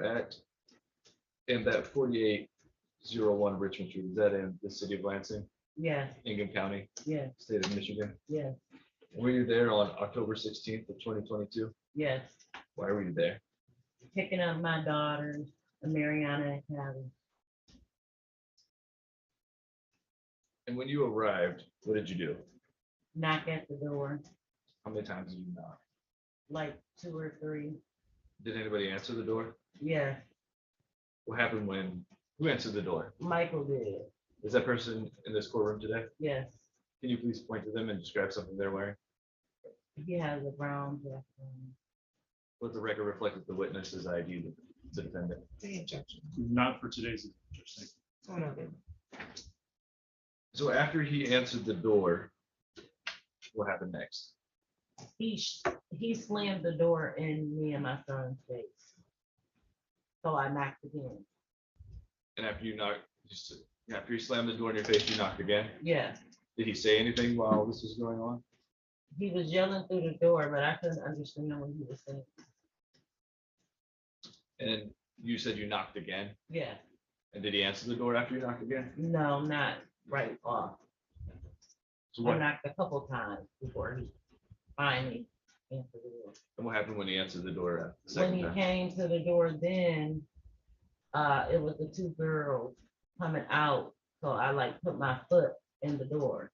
in that 4801 Richmond Street, is that in the city of Lansing, Yes, Ingham County, yes, state of Michigan? yes, Were you there on October 16th of 2022? yes. Why were you there? Picking up my daughters, Mariana and Callie. And when you arrived, what did you do? Knock at the door, How many times did you knock? like 2 or 3. Did anybody answer the door? Yes, What happened who answered the door? Michael did. Is that person in this courtroom today? Yes, Can you please point to them and describe something they're wearing? he has a brown dress on. Let the record reflect that the witness is ID the defendant. The objection. Not for today's. Interesting. Hold on, baby. So after he answered the door, what happened next? He slammed the door in me and my son's face. So I knocked again. And after you knocked, after he slammed the door in your face, you knocked again? Yes, Did he say anything while this was going on? he was yelling through the door, but I couldn't understand what he was saying. And you said you knocked again? Yeah, And did he answer the door after you knocked again? no, not right off. So I what, knocked a couple times before he finally answered the door. and what happened when he answered the door the When second he time? came to the door, then it was the 2 girls coming out. So I like put my foot in the door.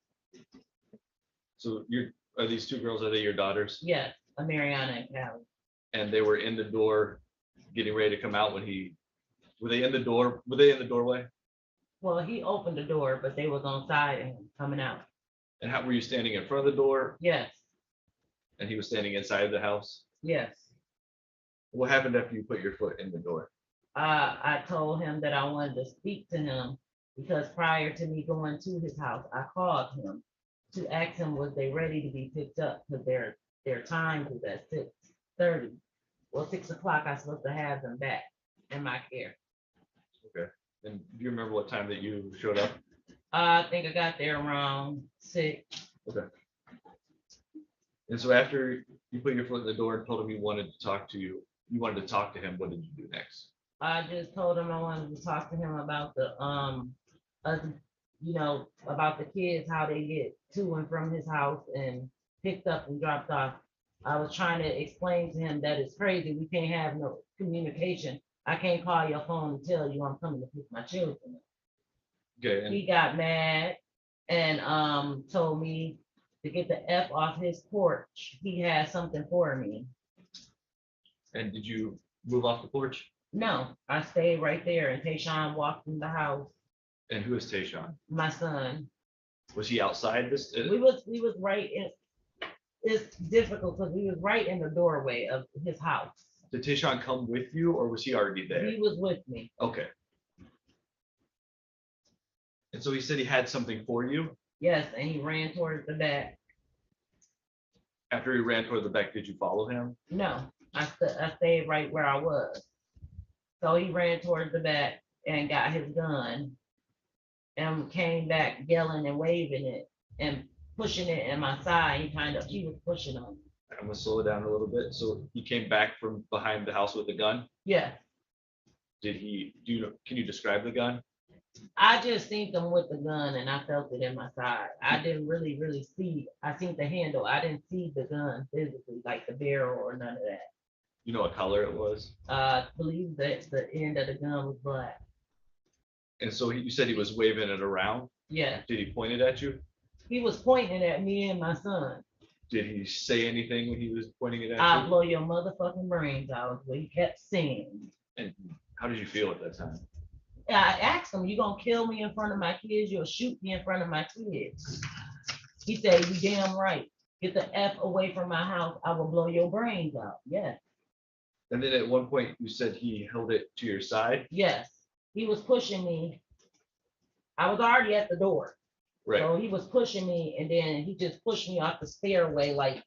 So are these 2 girls, are they your daughters? Yes, a Mariana and Callie. And they were in the door getting ready to come out when were they in the doorway? Well, he opened the door, but they was on side and coming out. And how were you standing in front of the door Yes, and he was standing inside the house? yes. What happened after you put your foot in the door? I told him that I wanted to speak to him because prior to me going to his house, I called him to ask him was they ready to be picked up because their time was at 6:30. Well, 6 o'clock, I supposed to have them back in my care. Okay. And do you remember what time that you showed up? I think I got there around 6. And so after you put your foot in the door and told him you wanted to talk to him, what did you do next? I just told him I wanted to talk to him about about the kids, how they get to and from his house and picked up and dropped off. I was trying to explain to him that it's crazy. We can't have no communication. I can't call your phone and tell you I'm coming to pick my children up. Okay, and He got mad and told me to get the F off his porch. He had something for me. did you move off the porch? No, I stayed right there and Tayshawn walked in the house. And who is Tayshawn? My son. Was he outside this? We was right in, it's difficult because we was right in the doorway of his house. Did Tayshawn come with you or was he already there? He was with me. Okay. And so he said he had something for you. Yes, and he ran towards the back. After he ran toward the back, did you follow him? No, I stayed right where I was. So he ran towards the back and got his gun and came back yelling and waving it and pushing it in my side. He was pushing on me. I'm gonna slow it down a little bit. So he came back from behind the house with a gun. Yeah, Did he, can you describe the gun? I just seen them with the gun and I felt it in my side. I didn't really see, I seen the handle. I didn't see the gun physically, like the barrel or none of that. You know what color it was? I believe that the end of the gun was black. And so you said he was waving it around. Yeah, Did he point it at you? he was pointing at me and my son. Did he say anything when he was pointing it at I'll you? blow your motherfucking brains out, what he kept saying. And how did you feel at that time? I asked him, you gonna kill me in front of my kids? You'll shoot me in front of my kids. He said, you damn right. Get the F away from my house. I will blow your brains out. Yes, And then at one point you said he held it to your side. yes. He was pushing me. I was already at the door. Right. So he was pushing me and then he just pushed me off the stairway, like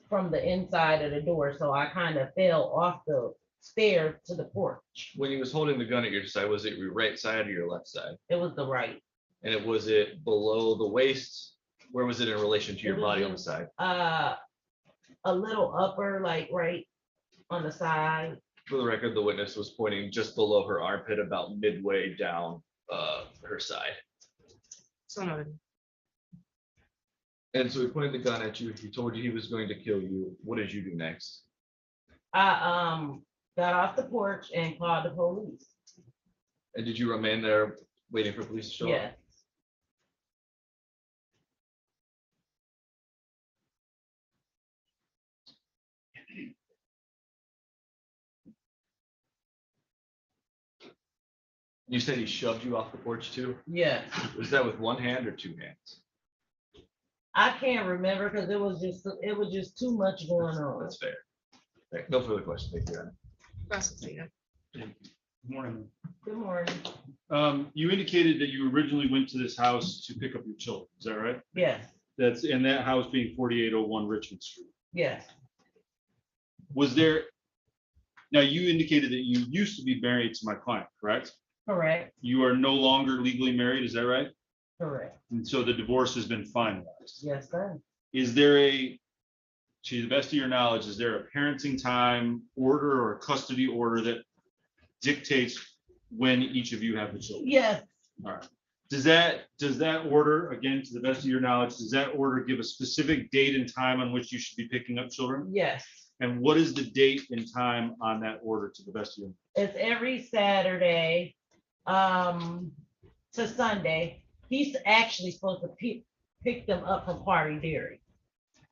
from the inside of the door. So I kind of fell off the stair to the porch. When he was holding the gun at your side, was it your right side or your left side? It was the right. And was it below the waist? Where was it in relation to your It was body in- on the side? A little upper, like right on the side. For the record, the witness was pointing just below her armpit, about midway down her side. So noted. And so he pointed the gun at you. He told you he was going to kill you. What did you do next? I got off the porch and called the police. And did you remain there waiting for police to show up? Yes. You said he shoved you off the porch too? Yes. Was that with one hand or two hands? I can't remember because it was just too much going on. That's fair. Okay, no further questions. Thank you, Your Honor. Prosecutor. Good morning. Good morning. You indicated that you originally went to this house to pick up your children. Is that right? Yes, That's in that house being 4801 Richmond Street. yes, Was there, now you indicated that you used to be married to my client, correct? correct, You are no longer legally married, is that right? correct. And so the divorce has been finalized. Yes, sir. Is there a, to the best of your knowledge, is there a parenting time order or a custody order that dictates when each of you have the children? Yes, All right. Does that order, again, to the best of your knowledge, does that order give a specific date and time on which you should be picking up children? yes. And what is the date and time on that order to the best of your? It's every Saturday to Sunday. He's actually supposed to pick them up from Party Dairy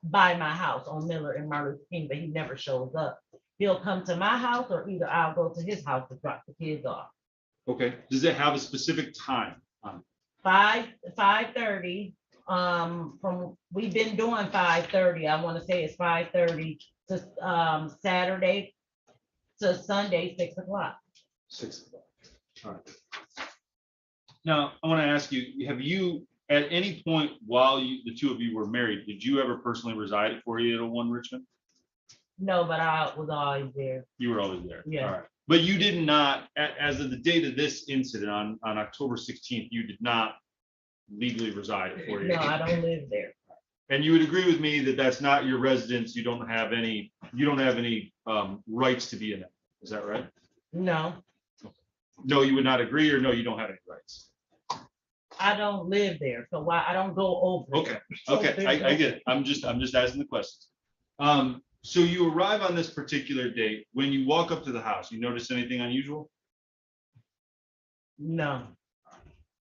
by my house on Miller and Martin Luther King, but he never shows up. He'll come to my house or either I'll go to his house to drop the kids off. Okay, does it have a specific time on it? 5:30. We've been doing 5:30. I want to say it's 5:30 to Saturday to Sunday, 6 o'clock. 6 o'clock. All right. Now, I want to ask you, have you, at any point while the two of you were married, did you ever personally reside at 4801 Richmond? No, but I was always there. You were always there. Yeah. All right. But you did not, as of the date of this incident on October 16th, you did not legally reside at 48. No, I don't live there. And you would agree with me that that's not your residence. You don't have any rights to be in it. Is that right? No, No, you would not agree, or no, you don't have any rights. I don't live there. So why I don't go over. Okay, okay, I get it. I'm just asking the questions. So you arrive on this particular date. When you walk up to the house, you notice anything unusual? No,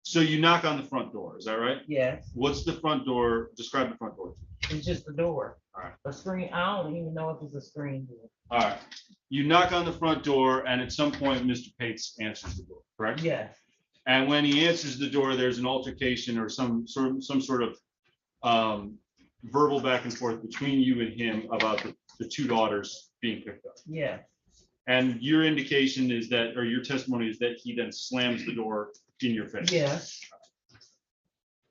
So you knock on the front door, is that right? yes, What's the front door? Describe the front door. it's just a door. All right. A screen, I don't even know if it's a screen door. All right. You knock on the front door, and at some point, Mr. Pates answers the door, correct? Yes, And when he answers the door, there's an altercation or some sort of verbal back and forth between you and him about the two daughters being picked up. yes, And your indication is that, or your testimony is that he then slams the door in your face. yes,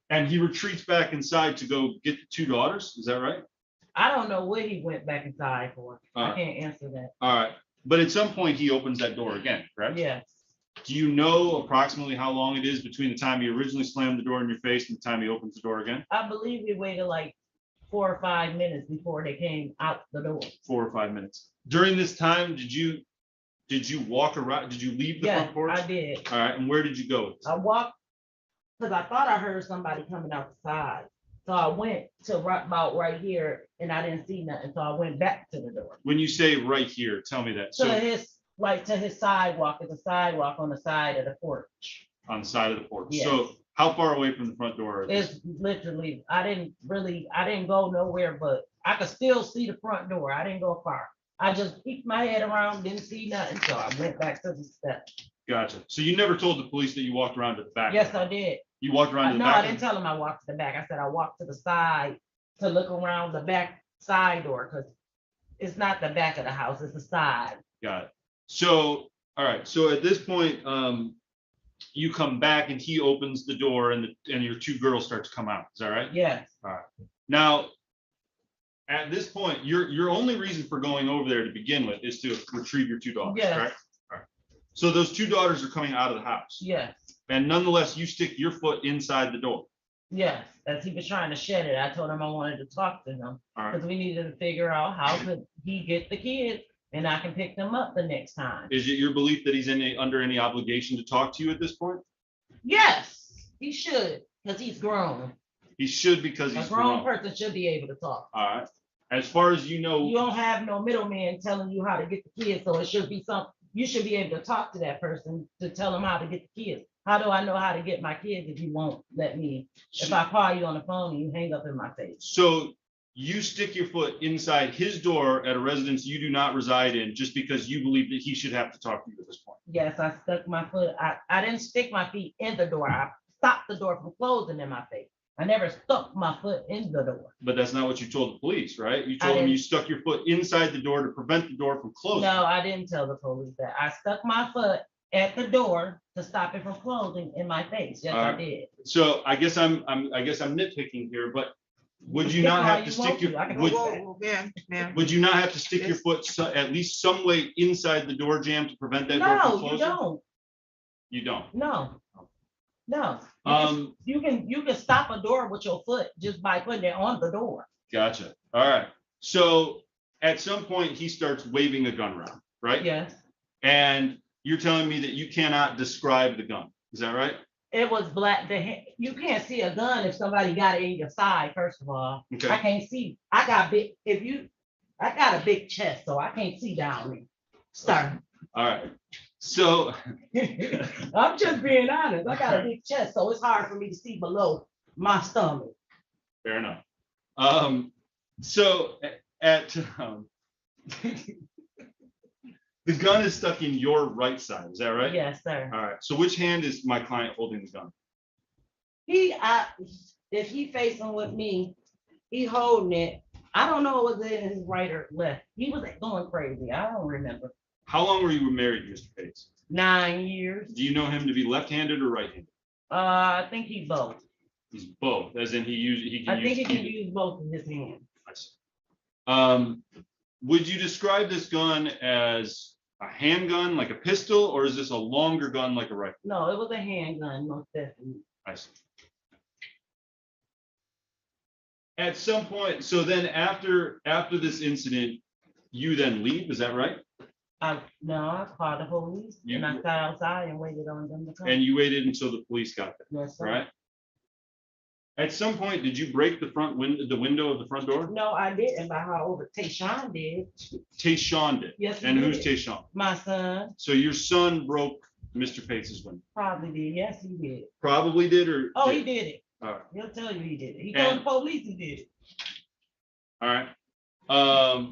And he retreats back inside to go get the two daughters. Is that right? I don't know what he went back inside for. I Alright. can't answer that. All right. But at some point, he opens that door again, correct? Yes, Do you know approximately how long it is between the time he originally slammed the door in your face and the time he opens the door again? I believe we waited like 4 or 5 minutes before they came out the door. 4 or 5 minutes. During this time, did you walk around? Did you leave the Yeah, front porch? I did. All right, and where did you go? I walked, because I thought I heard somebody coming outside. So I went to about right here and I didn't see nothing. So I went back to the door. When you say right here, tell me that. To So his, like to his sidewalk, it's a sidewalk on the side of the porch. on the side of the porch. Yes. So how far away from the front door? It's literally, I didn't go nowhere, but I could still see the front door. I didn't go far. I just peeked my head around, didn't see nothing, so I went back to the steps. Gotcha. So you never told the police that you walked around to the back? Yes, I did. You walked around to the No, back? I didn't tell him I walked to the back. I said I walked to the side to look around the back side door, because it's not the back of the house, it's the side. Got it. So, all right. So at this point, you come back and he opens the door and your two girls start to come out. Is that right? Yes. All right. Now, at this point, your only reason for going over there to begin with is to retrieve your two daughters, Yes. correct? All right. So those two daughters are coming out of the house. Yes. And nonetheless, you stick your foot inside the door. Yes, as he was trying to shed it, I told him I wanted to talk to him, All right. because we needed to figure out how could he get the kids, and I can pick them up the next time. Is it your belief that he's under any obligation to talk to you at this point? Yes, he should, because he's grown. He should, because A he's grown grown. person should be able to talk. All right. As far as you know, You don't have no middleman telling you how to get the kids, so it should be you should be able to talk to that person to tell them how to get the kids. How do I know how to get my kids if you won't let me? If I call you on the phone and you hang up in my face? so you stick your foot inside his door at a residence you do not reside in just because you believe that he should have to talk to you at this point. Yes, I stuck my foot. I didn't stick my feet in the door. I stopped the door from closing in my face. I never stuck my foot in the door. But that's not what you told the police, right? You I told them you didn't. stuck your foot inside the door to prevent the door from closing. No, I didn't tell the police that. I stuck my foot at the door to stop it from closing in my face. Yes, I Alright. did. So I guess I'm nitpicking here, but would you Pick not how have to you stick want your, to. I can would, do Whoa, whoa, ma'am. would you not have to stick your foot at least some way inside the door jamb to prevent that door from No, closing? you don't. You don't. No. No. Um, You can stop a door with your foot just by putting it on the door. Gotcha. All right. So at some point he starts waving a gun around, right? Yes. And you're telling me that you cannot describe the gun. Is that right? It was black. You can't see a gun if somebody got it in your side, first of all. Okay. I can't see. I got a big chest, so I can't see down there. Start. All right. So I'm just being honest. I got a big chest, so it's hard for me to see below my stomach. fair enough. So at the gun is stuck in your right side. Is that right? Yes, sir. All right. So which hand is my client holding the gun? If he facing with me, he holding it. I don't know was it in his right or left. He was going crazy. I don't remember. How long were you married, Mr. Pace? 9 years. Do you know him to be left-handed or right-handed? I think he both. He's both, as in he can I think he can either. use both of his hands. I see. Would you describe this gun as a handgun, like a pistol, or is this a longer gun like a rifle? No, it was a handgun, most definitely. I see. At some point, so then after this incident, you then leave, is that right? No, I called the police and I sat outside and waited on them to come. And you waited until the police got there, Yes, sir. right? At some point, did you break the window of the front door? No, I didn't, but however, Tayshawn did. Tayshawn did. Yes, he And who's did. Tayshawn? My son So your son broke Mr. Pace's window? probably did. Yes, he did. Probably did, or? Oh, he did it. All right, He'll tell you he did it. He told the police he did it. all right.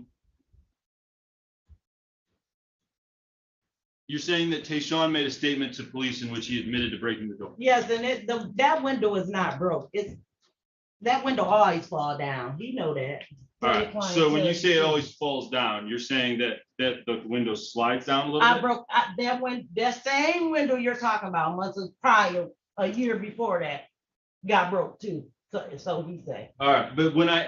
You're saying that Tayshawn made a statement to police in which he admitted to breaking the door? Yes, and that window is not broke. That window always fall down. He know that. All right, so when you say it always falls down, you're saying that the window slides down a little bit? That same window you're talking about months prior, a year before that, got broke too. So he said. All right, but when I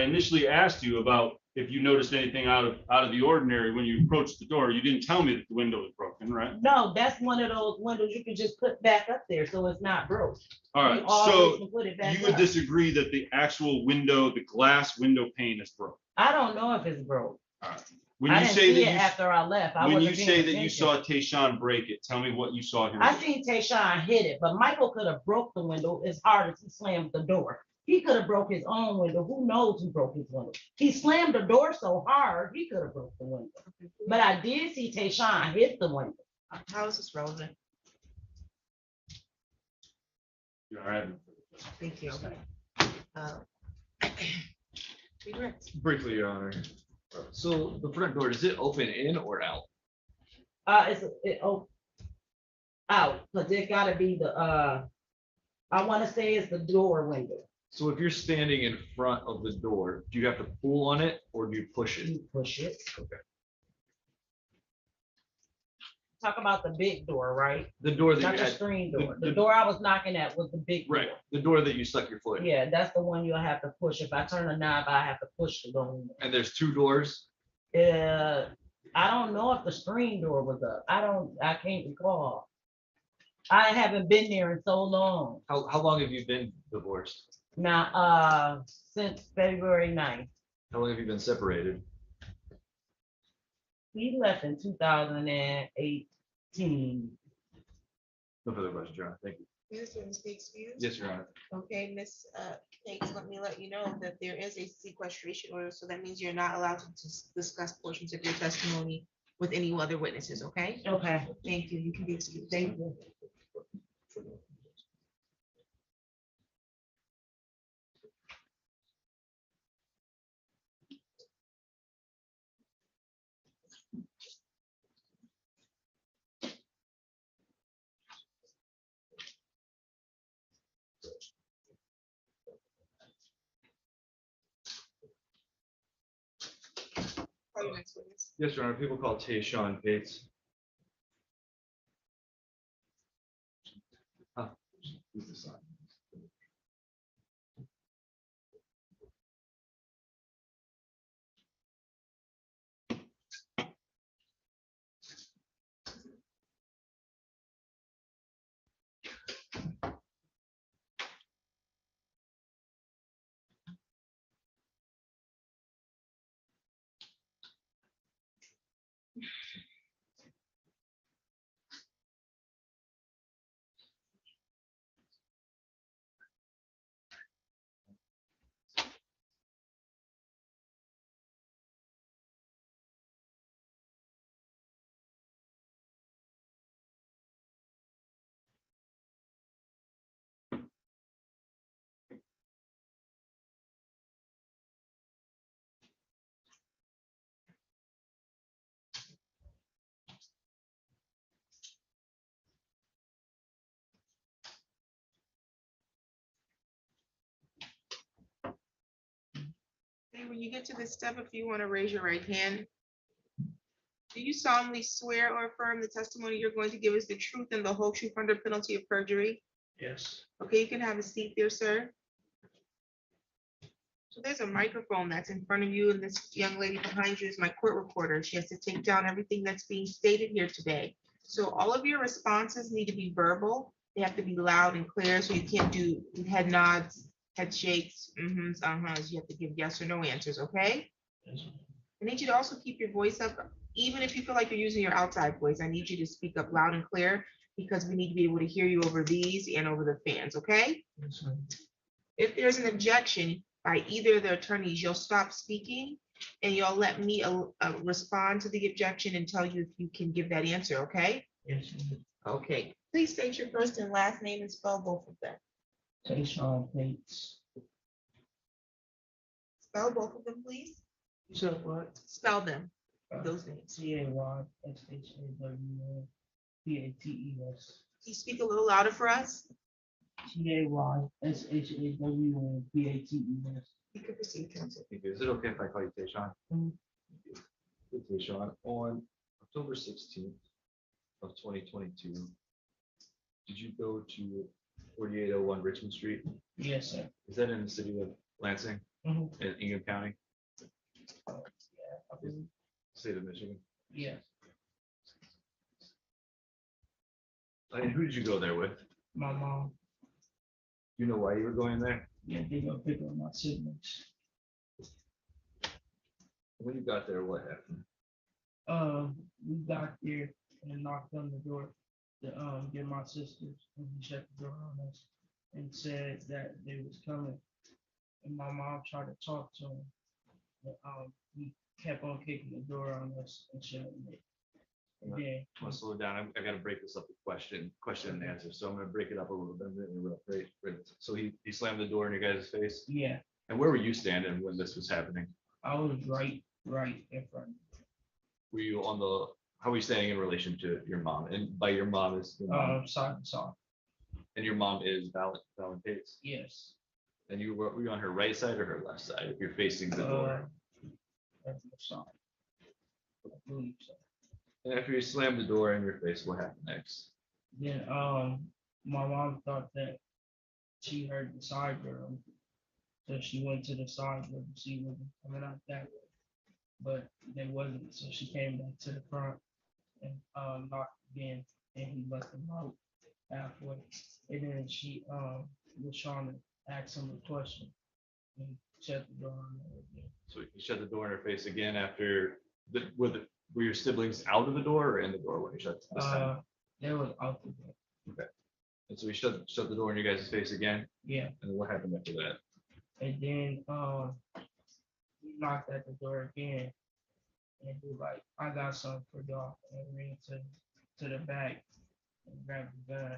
initially asked you about if you noticed anything out of the ordinary when you approached the door. You didn't tell me that the window was broken, right? No, that's one of those windows you can just put back up there, so it's not broke. All You right, always so can put it back you would up. disagree that the actual window, the glass window pane is broken? I don't know if it's broke. All right. When I you didn't say see that it you, after I left. I when you wasn't say paying that you attention. saw Tayshaun break it, tell me what you saw him I do. seen Tayshaun hit it, but Michael could have broke the window as hard as he slammed the door. He could have broke his own window. Who knows who broke his window? He slammed the door so hard, he could have broke the window. But I did see Tayshaun hit the window. How is this relevant? All right. Thank you. Redirect. Briefly, Your Honor. So the front door, does it open in or out? Out, because it gotta be the, I wanna say it's the door window. So if you're standing in front of the door, do you have to pull on it or do you push it? You push it. Okay. Talk about the big door, right? The door that Not you the had, screen door. the- The door I was knocking at was the big door. right, the door that you stuck your foot in. Yeah, that's the one you'll have to push. If I turn a knob, I have to push to go in. And there's two doors. I don't know if the screen door was up. I can't recall. I haven't been there in so long. How long have you been divorced? Now, since February 9th. How long have you been separated? He left in 2018. No further questions, Your Honor. Thank you. Minister, Ms. excused? Yes, Your Honor. Okay, Ms. Hicks, let me let you know that there is a sequestration order, so that means you're not allowed to discuss portions of your testimony with any other witnesses, okay? Okay, Thank you. You can be excused. thank you. Call your next witness. Yes, Your Honor. People call Tayshaun Bates. Who's the son? Okay, when you get to this step, if you want to raise your right hand. Do you solemnly swear or affirm the testimony you're going to give is the truth and the whole truth under penalty of perjury? Yes. Okay, you can have a seat there, sir. So there's a microphone that's in front of you, and this young lady behind you is my court reporter. She has to take down everything that's being stated here today. So all of your responses need to be verbal. They have to be loud and clear, so you can't do head nods, head shakes, mhm, uh-huhs. You have to give yes or no answers, okay? I need you to also keep your voice up, even if you feel like you're using your outside voice. I need you to speak up loud and clear because we need to be able to hear you over these and over the fans, okay? If there's an objection by either of the attorneys, you'll stop speaking and you'll let me respond to the objection and tell you if you can give that answer, okay? Yes. Okay, please state your first and last name and spell both of them. Tayshaun Bates. Spell both of them, please. So what? Spell them, those names. TAYSHAWBATES. Can you speak a little louder for us? TAYSHAWBATES. You can proceed, counsel. Thank you. Is it okay if I call you Tayshaun? Mhm. Good, Tayshaun, on October 16th of 2022, did you go to 4801 Richmond Street? Yes, sir. Is that in the city of Lansing Mhm. in Ingham County? State of Michigan. Yeah, And who did you go there with? my mom. You know why you were going there? Yeah, they go pick up my siblings. When you got there, what happened? We got there and knocked on the door to get my sisters, and he shut the door on us and said that they was coming. And my mom tried to talk to him, but he kept on kicking the door on us and shutting it. And then I'm gonna slow down. I gotta break this up with question and answer. So I'm gonna break it up a little bit. I'm gonna interrupt, right? So he slammed the door in your guys' face. yeah, And where were you standing when this was happening? I was right in front. Were you on how were you standing in relation to your mom? And by your mom is your mom, Side to side. and your mom is Valid Pace. Yes. And were you on her right side or her left side? If you're facing the door. That's the side. I believe so. And after you slammed the door in your face, what happened next? Then my mom thought that she heard the side door, so she went to the side door to see what was coming out that way. But they wasn't, so she came back to the front and knocked again, and he let them out halfway. And then she was trying to ask him a question and shut the door on her again. So you shut the door in her face again after were your siblings out of the door or in the door when you shut this time? They was out the door. Okay. And so we shut the door in your guys' face again? Yeah. And what happened after that? And then he knocked at the door again. And he was like, I got something for y'all. And ran to the back and grabbed the gun.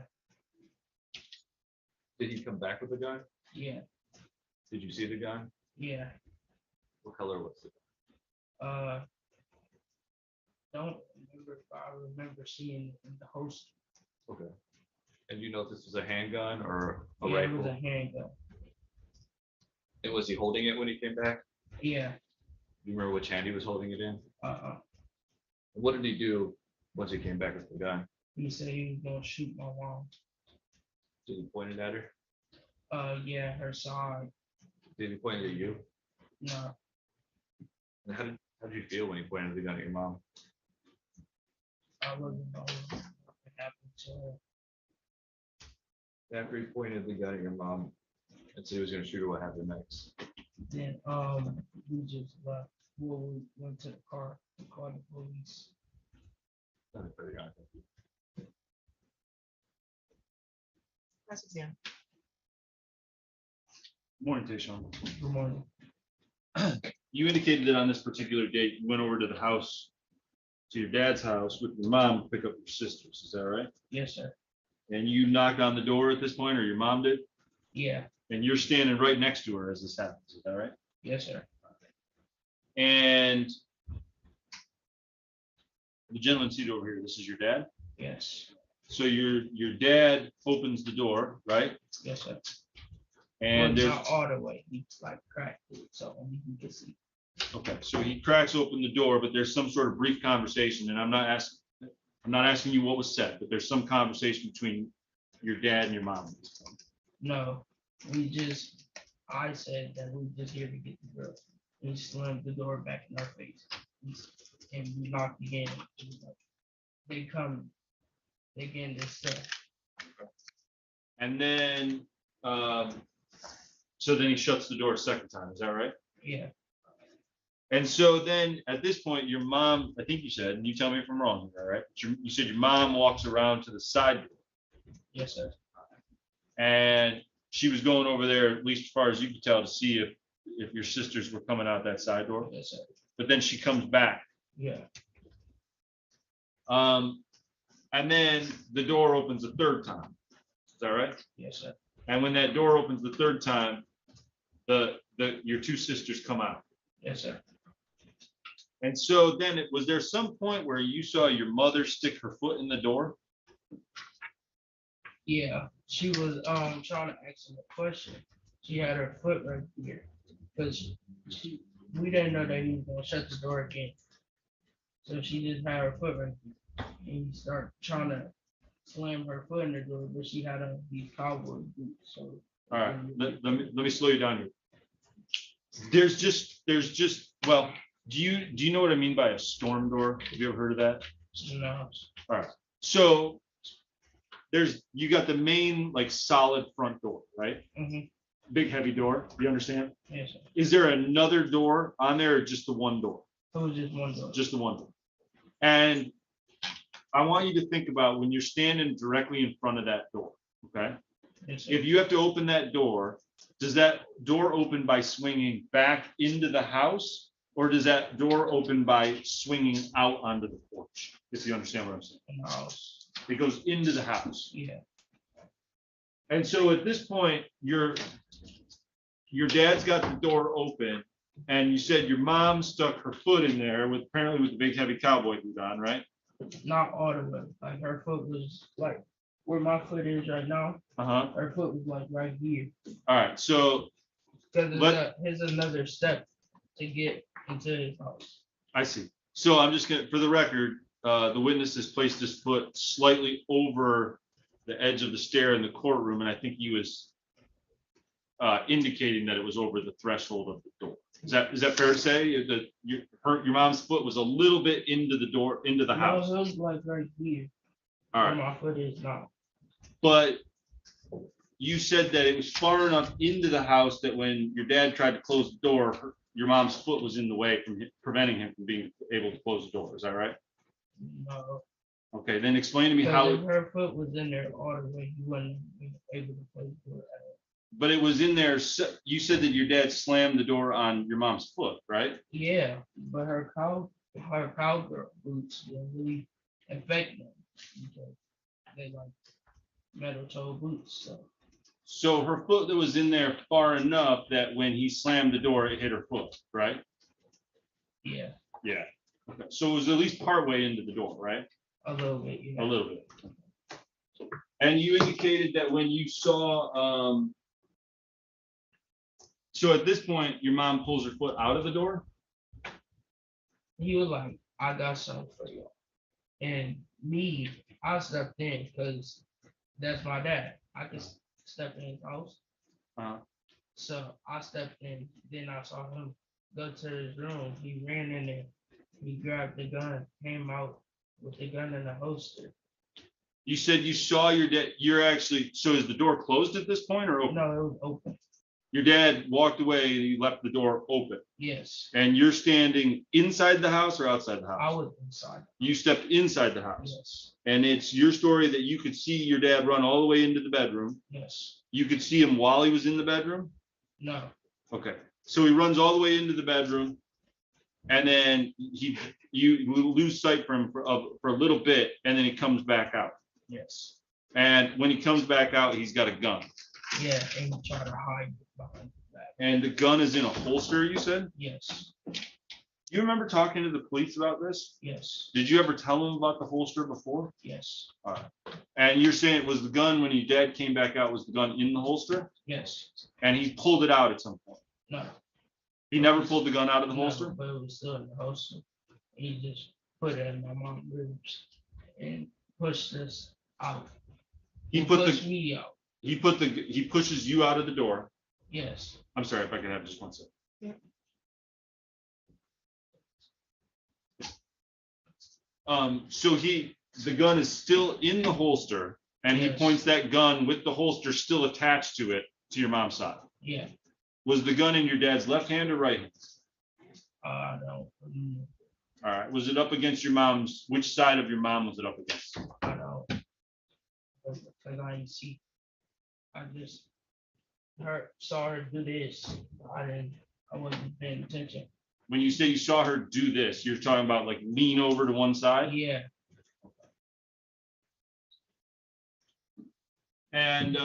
Did he come back with the gun? Yeah, Did you see the gun? yeah. What color was it? Don't remember if I remember seeing it in the host. Okay. And you know if this was a handgun or a Yeah, it was rifle? a handgun. And was he holding it when he came back? Yeah. Do you remember which hand he was holding it in? Uh-uh. And what did he do once he came back with the gun? He said he was gonna shoot my mom. Did he point it at her? Yeah, her side. Did he point it at you? No. And how did you feel when he pointed the gun at your mom? I wasn't know what happened to her. After he pointed the gun at your mom and said he was gonna shoot her, what happened next? Then we just left. Well, we went to the car and called the police. Nothing further on. That's exam. Morning, Tayshawn. Good morning. You indicated that on this particular date, you went over to the house, to your dad's house with your mom to pick up your sisters. Is that right? Yes, sir. And you knocked on the door at this point, or your mom did? Yeah. And you're standing right next to her as this happens. Is that right? Yes, sir. And the gentleman seated over here, this is your dad? Yes. So your dad opens the door, right? Yes, sir. And Well, there's, not all the way. He like cracked it, so only you can see. okay, so he cracks open the door, but there's some sort of brief conversation, and I'm not asking you what was said, but there's some conversation between your dad and your mom at this point. No, I said that we just here to get the girl. He slammed the door back in our face. And we knocked again. They come, they getting this stuff. And then, so then he shuts the door a second time, is that right? Yeah, And so then at this point, your mom, I think you said, and you tell me if I'm wrong, all right? You said your mom walks around to the side door. yes, sir. And she was going over there, at least as far as you could tell, to see if your sisters were coming out that side door. Yes, sir. But then she comes back. Yeah, And then the door opens a third time. Is that right? yes, sir. And when that door opens the third time, your two sisters come out. Yes, sir. And so then was there some point where you saw your mother stick her foot in the door? Yeah, she was trying to ask him a question. She had her foot right here. Because we didn't know that he was gonna shut the door again. So she just had her foot right here. And he started trying to slam her foot in the door, but she had on these cowboy boots. So All right, let me slow you down here. There's just, well, Do you know what I mean by a storm door? Have you ever heard of that? No. All right. So you got the main like solid front door, right? Mhm. Big heavy door. You understand? Yes, sir. Is there another door on there or just the one door? It was just one door. Just the one door. And I want you to think about when you're standing directly in front of that door, okay? Yes, sir. If you have to open that door, does that door open by swinging back into the house? Or does that door open by swinging out onto the porch? If you understand what I'm saying. In the house. It goes into the house. Yeah. And so at this point, your dad's got the door open and you said your mom stuck her foot in there with apparently with the big heavy cowboy boot on, right? Not all the way. Like her foot was like where my foot is right now. Uh-huh. Her foot was like right here. All right. So Because Let- here's another step to get into his house. I see. So I'm just gonna, for the record, the witness has placed his foot slightly over the edge of the stair in the courtroom, and I think he was indicating that it was over the threshold of the door. Is that fair to say? That your mom's foot was a little bit into the door, into the No, house? it was like right here. All Where right. my foot is now. But you said that it was far enough into the house that when your dad tried to close the door, your mom's foot was in the way from preventing him from being able to close the door. Is that right? No. Okay, then explain to me Because how, if her foot was in there all the way, he wouldn't be able to close the door. but it was in there. You said that your dad slammed the door on your mom's foot, right? Yeah, but her cowgirl boots were really affecting them because they like metal toe boots. So So her foot that was in there far enough that when he slammed the door, it hit her foot, right? yeah, Yeah. Okay. So it was at least partway into the door, right? a little bit. A Yeah. little bit. And you indicated that when you saw, so at this point, your mom pulls her foot out of the door? He was like, "I got something for you," and me, I stepped in because that's my dad. I could step in his house. Uh, So I stepped in, then I saw him go to his room. He ran in there. He grabbed the gun, came out with the gun in the holster. You said you saw your dad, you're actually, so is the door closed at this point or open? No, it was open. Your dad walked away and you left the door open Yes, and you're standing inside the house or outside the I house? was inside. You stepped inside the house Yes, and it's your story that you could see your dad run all the way into the bedroom. yes, You could see him while he was in the bedroom? no, Okay, so he runs all the way into the bedroom. And then you lose sight from him for a little bit and then he comes back out. yes, And when he comes back out, he's got a gun. yeah, and he tried to hide it behind that. And the gun is in a holster, you said? Yes, You remember talking to the police about this? yes, Did you ever tell them about the holster before? yes, And you're saying it was the gun when your dad came back out, was the gun in the holster? yes, And he pulled it out at some point? no. He never pulled the gun out of the No, holster? but it was still in the holster. He just put it in my mom's ribs and pushed us out. He put pushed the, me out. he pushes you out of the door. Yes, I'm sorry if I could have just 1 second. So the gun is still in the holster and he Yes. points that gun with the holster still attached to it to your mom's side. yeah. Was the gun in your dad's left hand or right hand? I don't. All right, was it up against your mom's, which side of your mom was it up against? I don't. Because I didn't see. I just saw her do this. I wasn't paying attention. When you say you saw her do this, you're talking about like lean over to one side? Yeah, And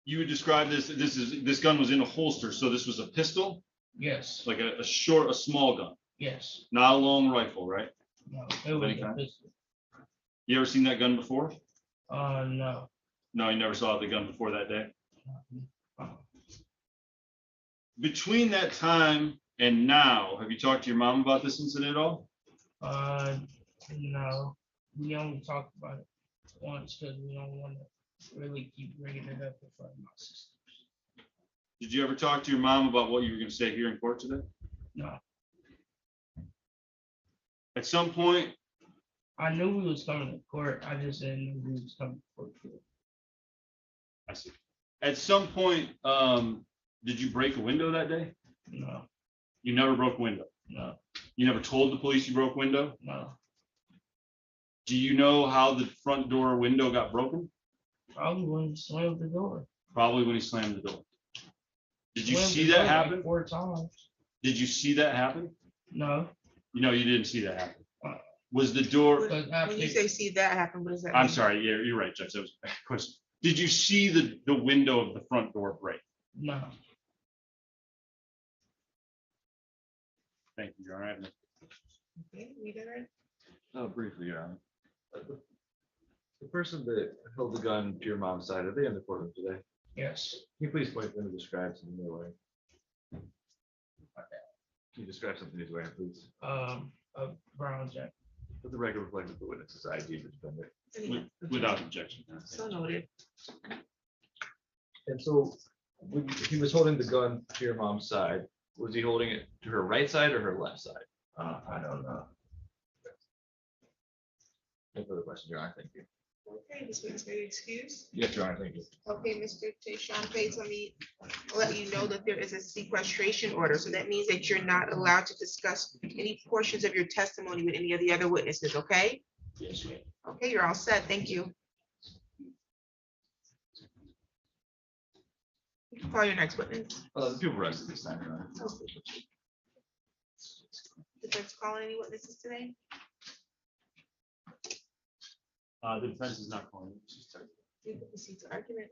you would describe this gun was in a holster, so this was a pistol, yes, like a small gun, yes. not a long rifle, right? No, it was Any a kind? pistol. You ever seen that gun before? No. No, you never saw the gun before that day. Uh, Between that time and now, have you talked to your mom about this incident at all? No, we only talked about it once because we don't want to really keep bringing it up in front of my sisters. Did you ever talk to your mom about what you were gonna say here in court today? No, At some point, I knew we was coming to court. I just didn't know we was coming to court. I see. At some point, did you break a window that day? No, You never broke a window. no, You never told the police you broke window? no. Do you know how the front door window got broken? Probably when you slammed the door. Probably when he slammed the door. Did you Slammed see the that door like happen? 4 times. Did you see that happen? No, No, you didn't see that happen. Uh, Was the door, because When after, you say see that happen, what does that mean? I'm sorry, yeah, you're right, Judge, that was a bad question. Did you see the window of the front door break? no, Thank you, Your Honor. I have no- Okay, we did it. Briefly, Your Honor. The person that held the gun to your mom's side, are they in the courtroom today? yes, Can you please point them to describe something they're wearing? Can you describe something he's wearing, please? a brown jacket. Let the record reflect that the witness's ID the defendant. Without objection. So noted. And so when he was holding the gun to your mom's side, was he holding it to her right side or her left side? I don't know. No further questions, Your Honor. Thank you. Okay, this witness may be excused. Yes, Your Honor. Thank you. Okay, Mr. Tayshaun Page, let me let you know that there is a sequestration order. So that means that you're not allowed to discuss any portions of your testimony with any of the other witnesses, okay? Yes, ma'am. Okay, you're all set. Thank you. You can call your next witness. The people rested this time, Your Honor. Defense calling any witnesses today? The defense is not calling. You can proceed to argument.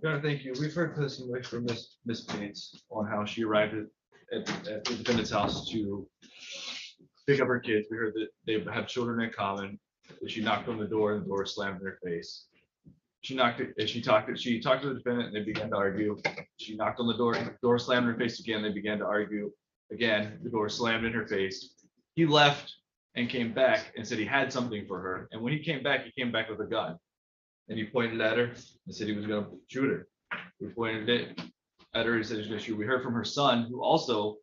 Your Honor, thank you. We've heard testimony from Ms. Bates on how she arrived at the defendant's house to pick up her kids. We heard that they have children in common, that she knocked on the door and the door slammed in her face. She knocked it, and she talked to the defendant and they began to argue. She knocked on the door slammed in her face again. They began to argue. Again, the door slammed in her face. He left and came back and said he had something for her. And when he came back with a gun. And he pointed at her and said he was gonna shoot her. He pointed it at her and said he was gonna shoot. We heard from her son, who also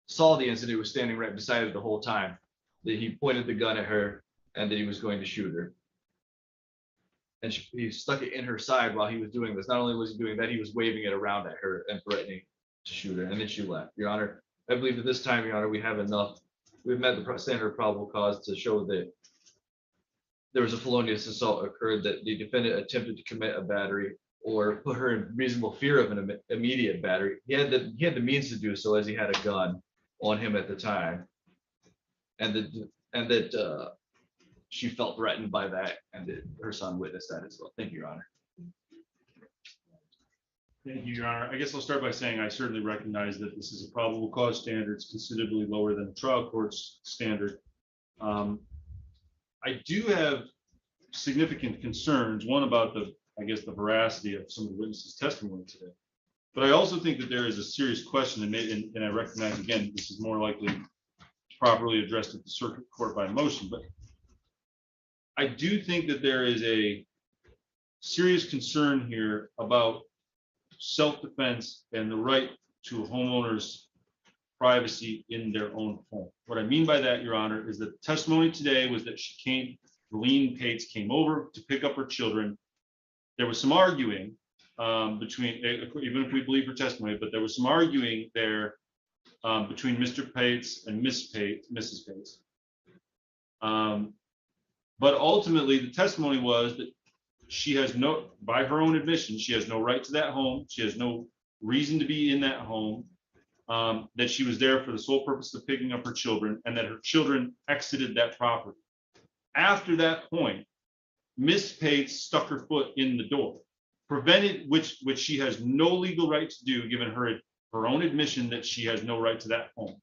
saw the incident, was standing right beside her the whole time, that he pointed the gun at her and that he was going to shoot her. And he stuck it in her side while he was doing this. Not only was he doing that, he was waving it around at her and threatening to shoot her. And then she left. Your Honor, I believe at this time, Your Honor, we have enough. We've met the standard of probable cause to show that there was a felonious assault occurred, that the defendant attempted to commit a battery or put her in reasonable fear of an immediate battery. He had the means to do so, as he had a gun on him at the time. And that she felt threatened by that, and that her son witnessed that as well. Thank you, Your Honor. Thank you, Your Honor. I guess I'll start by saying I certainly recognize that this is a probable cause standard. It's considerably lower than the trial court's standard. I do have significant concerns, one about the veracity of some of the witnesses' testimony today. But I also think that there is a serious question, and I recognize, again, this is more likely properly addressed at the circuit court by motion, but I do think that there is a serious concern here about self-defense and the right to a homeowner's privacy in their own home. What I mean by that, Your Honor, is that the testimony today was that Colleen Pates came over to pick up her children. There was some arguing between, even if we believe her testimony, but there was some arguing there between Mr. Pates and Mrs. Pates. But ultimately, the testimony was that she has no, by her own admission, she has no right to that home. She has no reason to be in that home. That she was there for the sole purpose of picking up her children, and that her children exited that property. After that point, Miss Pates stuck her foot in the door, prevented which she has no legal right to do, given her own admission that she has no right to that home.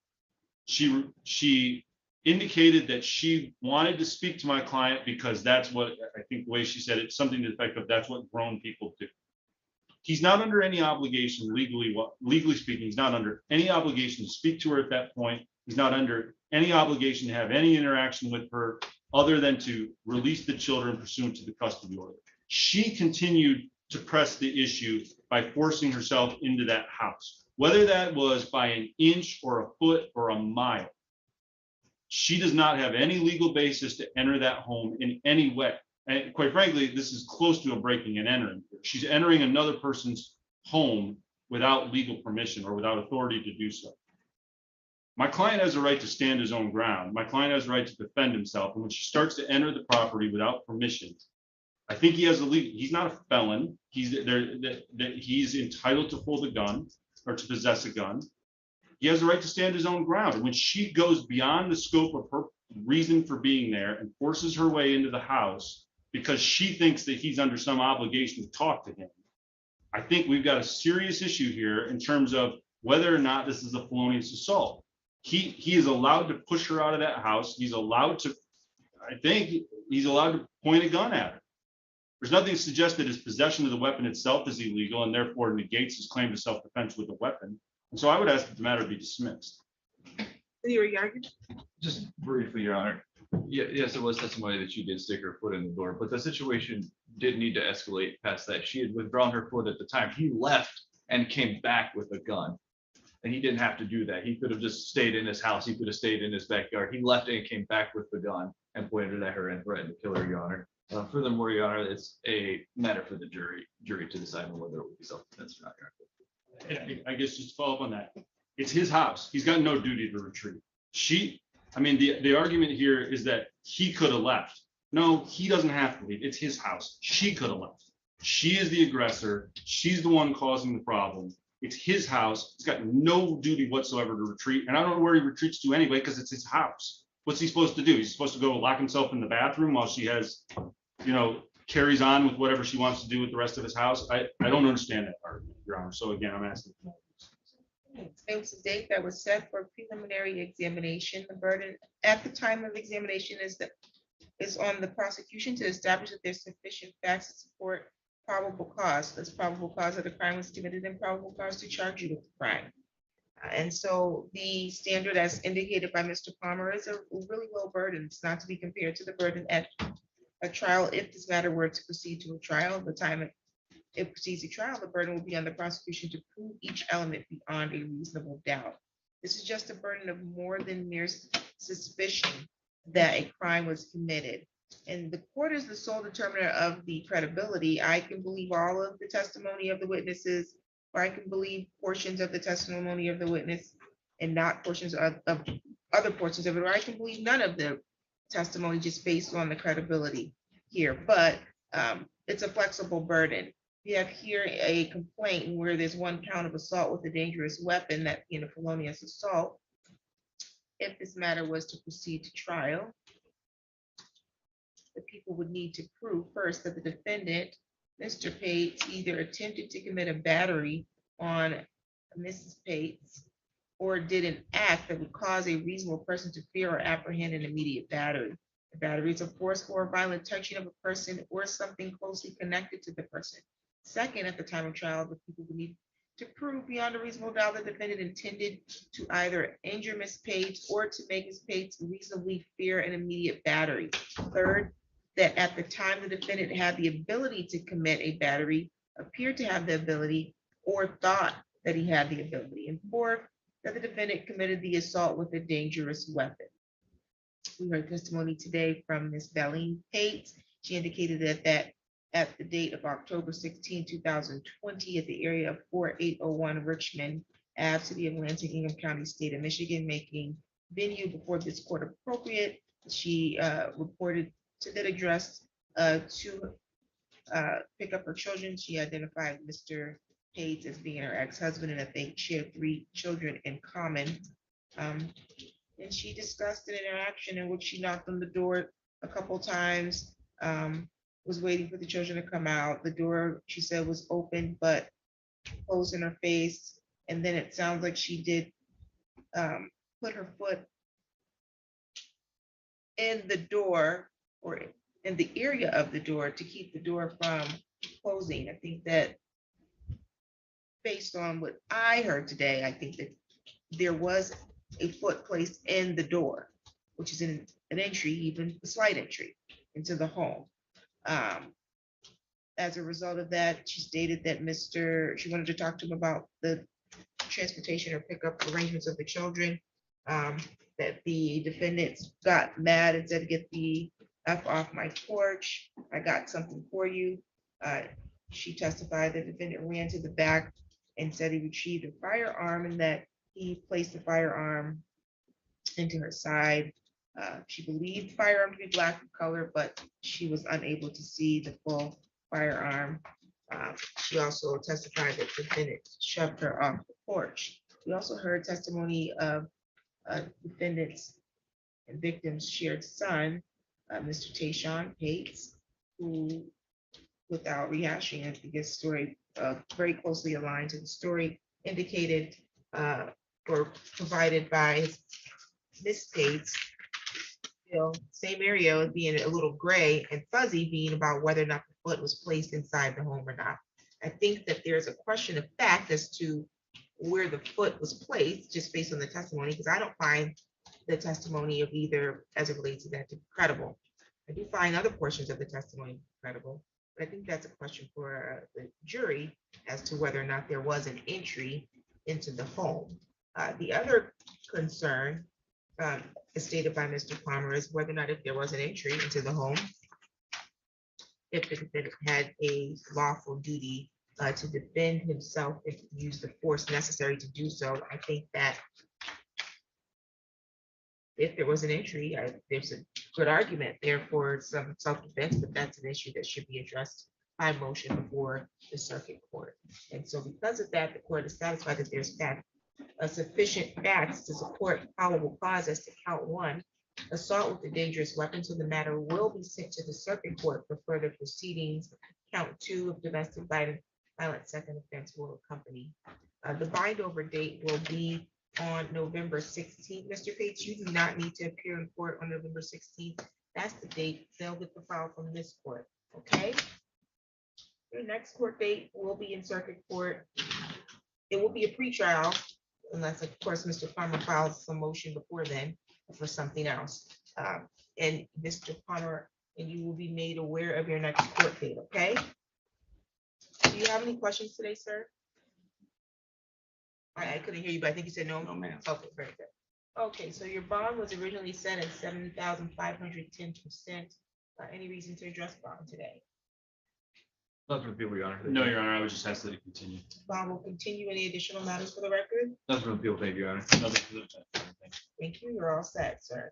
She indicated that she wanted to speak to my client because that's what, I think the way she said it, something to the effect of that's what grown people do. He's not under any obligation legally speaking, he's not under any obligation to speak to her at that point. He's not under any obligation to have any interaction with her other than to release the children pursuant to the custody order. She continued to press the issue by forcing herself into that house, whether that was by an inch or a foot or a mile. She does not have any legal basis to enter that home in any way. And quite frankly, this is close to a breaking and entering. She's entering another person's home without legal permission or without authority to do so. My client has a right to stand his own ground. My client has a right to defend himself. And when she starts to enter the property without permission, I think he has a legal, he's not a felon. He's entitled to hold a gun or to possess a gun. He has a right to stand his own ground. And when she goes beyond the scope of her reason for being there and forces her way into the house because she thinks that he's under some obligation to talk to him, I think we've got a serious issue here in terms of whether or not this is a felonious assault. He is allowed to push her out of that house. He's allowed to, I think he's allowed to point a gun at her. There's nothing to suggest that his possession of the weapon itself is illegal and therefore negates his claim to self-defense with a weapon. And so I would ask that the matter be dismissed. Just briefly, Your Honor. Yes, it was testimony that she did stick her foot in the door, but the situation did need to escalate past that. She had withdrawn her foot at the time. He left and came back with a gun. And he didn't have to do that. He could have just stayed in his house. He could have stayed in his backyard. He left and came back with the gun and pointed it at her and threatened to kill her, Your Honor. Furthermore, Your Honor, it's a matter for the jury to decide on whether it would be self-defense or not, Your Honor. I guess just to follow up on that. It's his house. He's got no duty to retreat. The argument here is that he could have left. No, he doesn't have to leave. It's his house. She could have left. She is the aggressor. She's the one causing the problem. It's his house. He's got no duty whatsoever to retreat. And I don't know where he retreats to anyway, because it's his house. What's he supposed to do? He's supposed to go lock himself in the bathroom while she has, carries on with whatever she wants to do with the rest of his house. I don't understand that argument, Your Honor. So again, I'm asking. It was a date that was set for preliminary examination. The burden at the time of examination is on the prosecution to establish that there's sufficient facts to support probable cause. That's probable cause that the crime was committed and probable cause to charge you with the crime. And so the standard as indicated by Mr. Palmer is a really low burden. It's not to be compared to the burden at a trial. If this matter were to proceed to a trial, the time it proceeds to trial, the burden will be on the prosecution to prove each element beyond a reasonable doubt. This is just a burden of more than mere suspicion that a crime was committed. And the court is the sole determiner of the credibility. I can believe all of the testimony of the witnesses, or I can believe portions of the testimony of the witness and not portions of other portions of it, or I can believe none of the testimony just based on the credibility here. But it's a flexible burden. We have here a complaint where there's one count of assault with a dangerous weapon, that being a felonious assault. If this matter was to proceed to trial, the people would need to prove first that the defendant, Mr. Pates, either attempted to commit a battery on Mrs. Pates or did an act that would cause a reasonable person to fear or apprehend an immediate battery. The battery is a forceful or violent touching of a person or something closely connected to the person. Second, at the time of trial, the people would need to prove beyond a reasonable doubt the defendant intended to either injure Ms. Pates or to make Ms. Pates reasonably fear an immediate battery. Third, that at the time the defendant had the ability to commit a battery, appeared to have the ability, or thought that he had the ability. And fourth, that the defendant committed the assault with a dangerous weapon. We heard testimony today from Ms. Belline Pates. She indicated that at the date of October 16, 2020, at the area of 4801 Richmond Ave, City of Lansing, Ingham County, State of Michigan, making venue before this court appropriate. She reported to that address to pick up her children. She identified Mr. Pates as being her ex-husband, and I think she had 3 children in common. And she discussed an interaction in which she knocked on the door a couple times, was waiting for the children to come out. The door, she said, was open but closed in her face. And then it sounds like she did put her foot in the door or in the area of the door to keep the door from closing. I think that based on what I heard today, I think that there was a foot placed in the door, which is an entry, even a slight entry into the home. as a result of that, she stated that she wanted to talk to him about the transportation or pickup arrangements of the children. That the defendants got mad and said, "Get the F off my porch. I got something for you." She testified the defendant ran to the back and said he retrieved a firearm and that he placed the firearm into her side. She believed the firearm to be black in color, but she was unable to see the full firearm. She also testified that the defendant shoved her off the porch. We also heard testimony of defendant's and victim's shared son, Mr. Tayshawn Pates, who, without rehashing, I think his story very closely aligned to the story indicated or provided by Miss Pates. Same area being a little gray and fuzzy, being about whether or not the foot was placed inside the home or not. I think that there's a question of fact as to where the foot was placed, just based on the testimony, because I don't find the testimony of either as it relates to that to be credible. I do find other portions of the testimony credible, but I think that's a question for the jury as to whether or not there was an entry into the home. The other concern as stated by Mr. Palmer is whether or not if there was an entry into the home, if the defendant had a lawful duty to defend himself if use the force necessary to do so. I think that if there was an entry, there's a good argument there for some self-defense, but that's an issue that should be addressed by motion before the circuit court. And so because of that, the court is satisfied that there's sufficient facts to support probable cause as to count one, assault with a dangerous weapon, so the matter will be sent to the circuit court for further proceedings. Count two of domestic violent second offense will accompany. The bind over date will be on November 16th. Mr. Pates, you do not need to appear in court on November 16th. That's the date they'll get the file from this court, okay? Your next court date will be in circuit court. It will be a pretrial, unless, of course, Mr. Palmer files some motion before then for something else. And Mr. Palmer, and you will be made aware of your next court date, okay? Do you have any questions today, sir? I couldn't hear you, but I think you said no. No, ma'am. Okay, very good. Okay, so your bond was originally set at 7,510%. Any reason to address bond today? Nothing for the people, Your Honor. No, Your Honor, I would just ask that it continue. Bond will continue. Any additional matters for the record? Nothing for the people, thank you, Your Honor. Nothing for the- Thank you. You're all set, sir.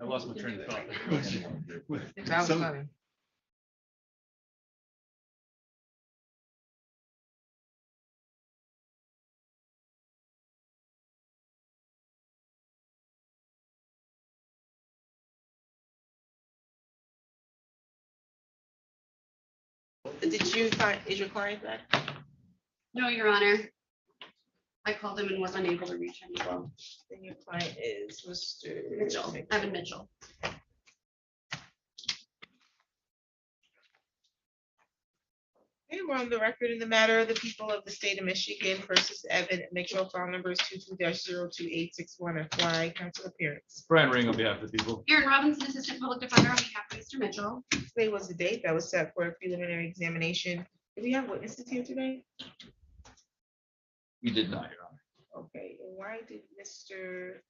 I lost my train of thought. That was funny. Did you find, is your client back? No, Your Honor. I called him and was unable to reach him as well. Then your client is Mr. Mitchell, Evan Mitchell. Okay, we're on the record in the matter of the people of the state of Michigan versus Evan Mitchell, file number is 22-02861 FY. Council appearance. Brian Ring on behalf of the people. Aaron Robinson, Assistant Public Defender on behalf of Mr. Mitchell. Today was the date that was set for a preliminary examination. Do we have witnesses here today? You did not, Your Honor. Okay, and why did Mr.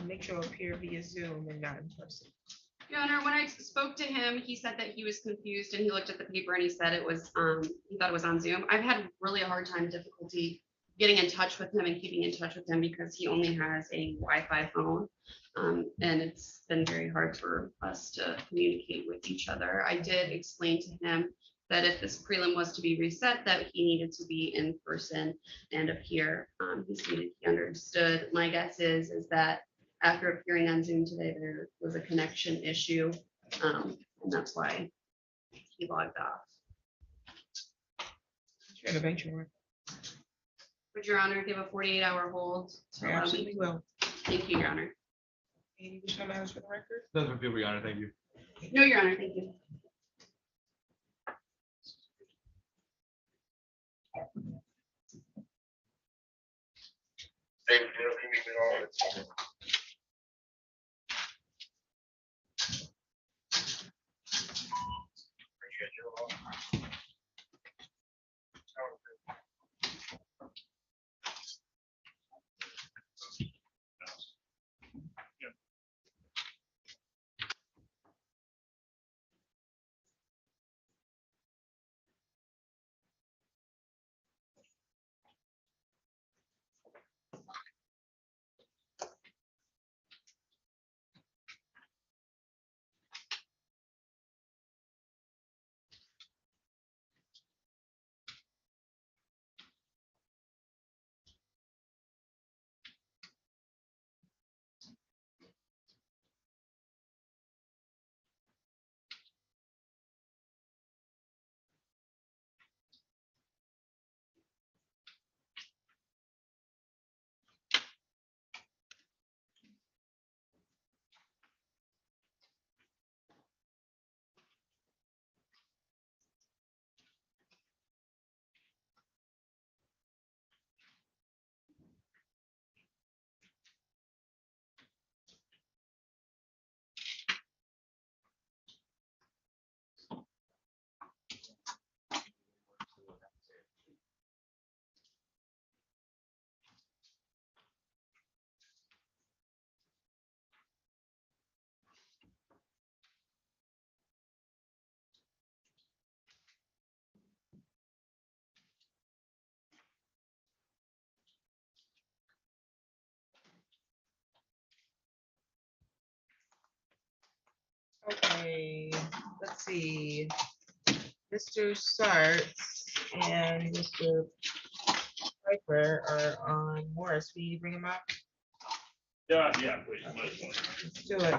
Mitchell appear via Zoom and not in person? Your Honor, when I spoke to him, he said that he was confused and he looked at the paper and he said it was, he thought it was on Zoom. I've had really a hard time, difficulty getting in touch with him and keeping in touch with him because he only has a Wi-Fi phone. And it's been very hard for us to communicate with each other. I did explain to him that if this prelim was to be reset, that he needed to be in person and appear. He stated he understood. My guess is that after appearing on Zoom today, there was a connection issue. And that's why he logged off. Sure, the bench warrant. Would Your Honor give a 48-hour hold? to I allow me- absolutely will. Thank you, Your Honor. Any additional matters for the record? Doesn't feel, Your Honor, thank you. No, Your Honor, thank you. Okay, let's see. Mr. Sarts and Mr. Piper are on Morris. Will you bring them up? Yeah, please. Let's do it.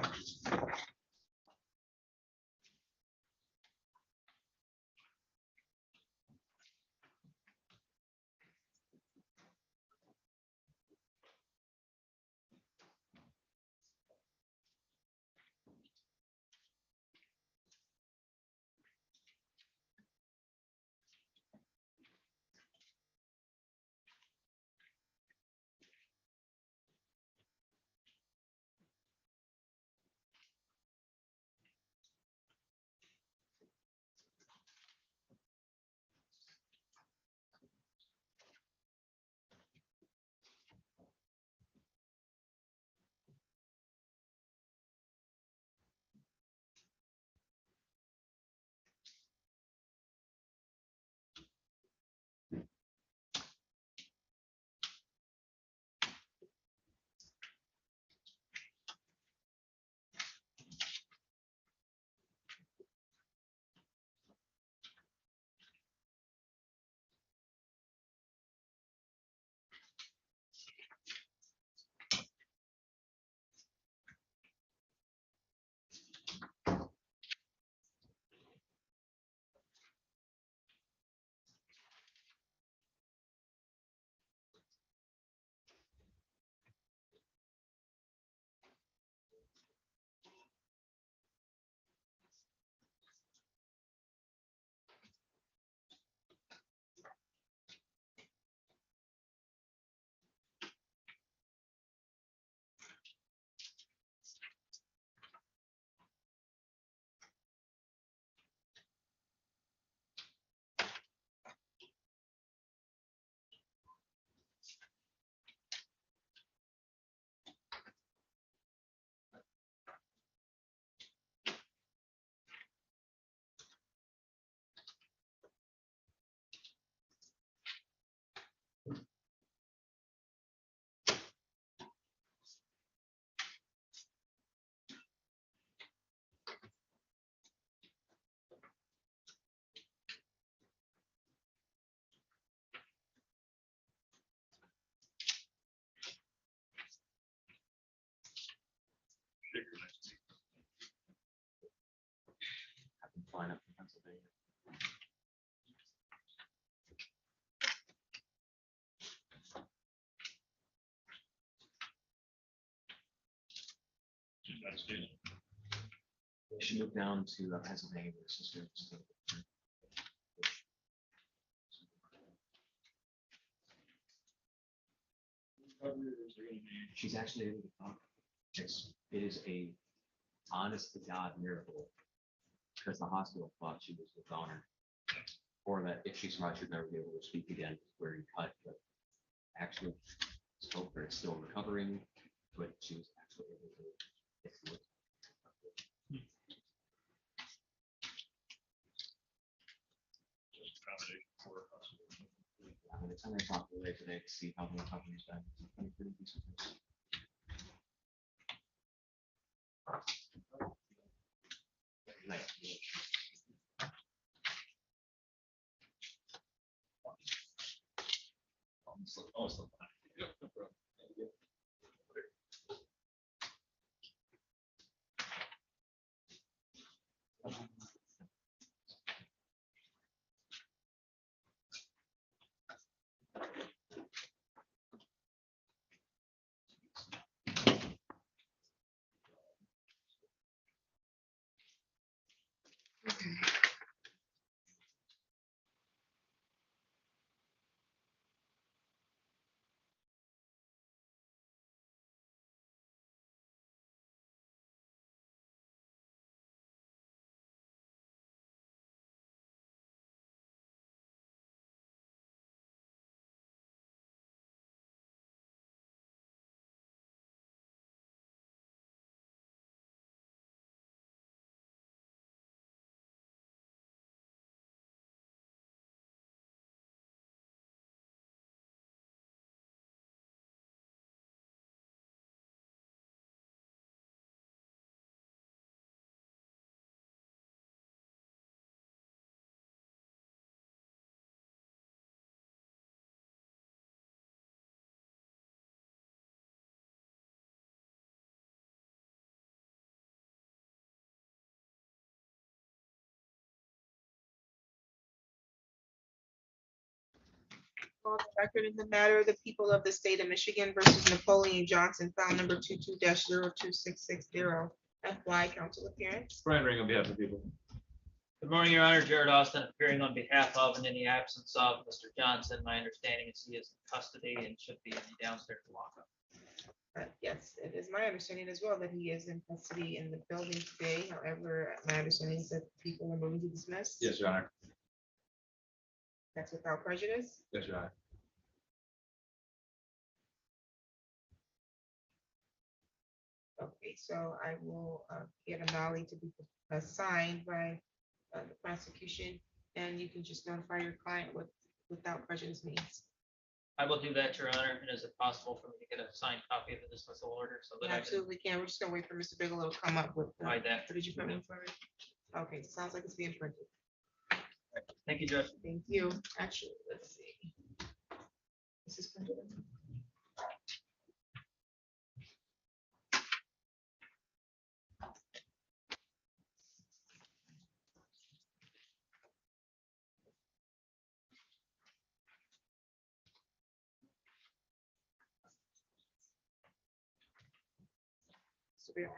flying up from Pennsylvania. She moved down to Pennsylvania with her sister. She's actually able to talk. It is a honest to God miracle because the hospital thought she was the goner, or that if she survived, she'd never be able to speak again. Where you cut, but actually, spoke her. It's still recovering, but she was actually able to. By the time I talked to her today to see how the recovery's been, it's been pretty decent. Nice. On the record in the matter of the people of the state of Michigan versus Napoleon Johnson, file number 22-02660. FY council appearance. Brian Ring on behalf of the people. Good morning, Your Honor. Jared Austin appearing on behalf of and in the absence of Mr. Johnson. My understanding is he is in custody and should be in the downstairs lockup. Yes, it is my understanding as well that he is in custody in the building today. However, my understanding is that people are moving to dismiss. Yes, Your Honor. That's without prejudice. Yes, Your Honor. Okay, so I will get a nolly to be assigned by the prosecution, and you can just notify your client what without prejudice means. I will do that, Your Honor. And is it possible for me to get a signed copy of the dismissal order so that I can Absolutely can. We're just gonna wait for Mr. Bigelow to come up with. provide that? What did you put in for it? Okay, sounds like it's being printed. Thank you, Judge. Thank you. Actually, let's see. This is printed. So we are-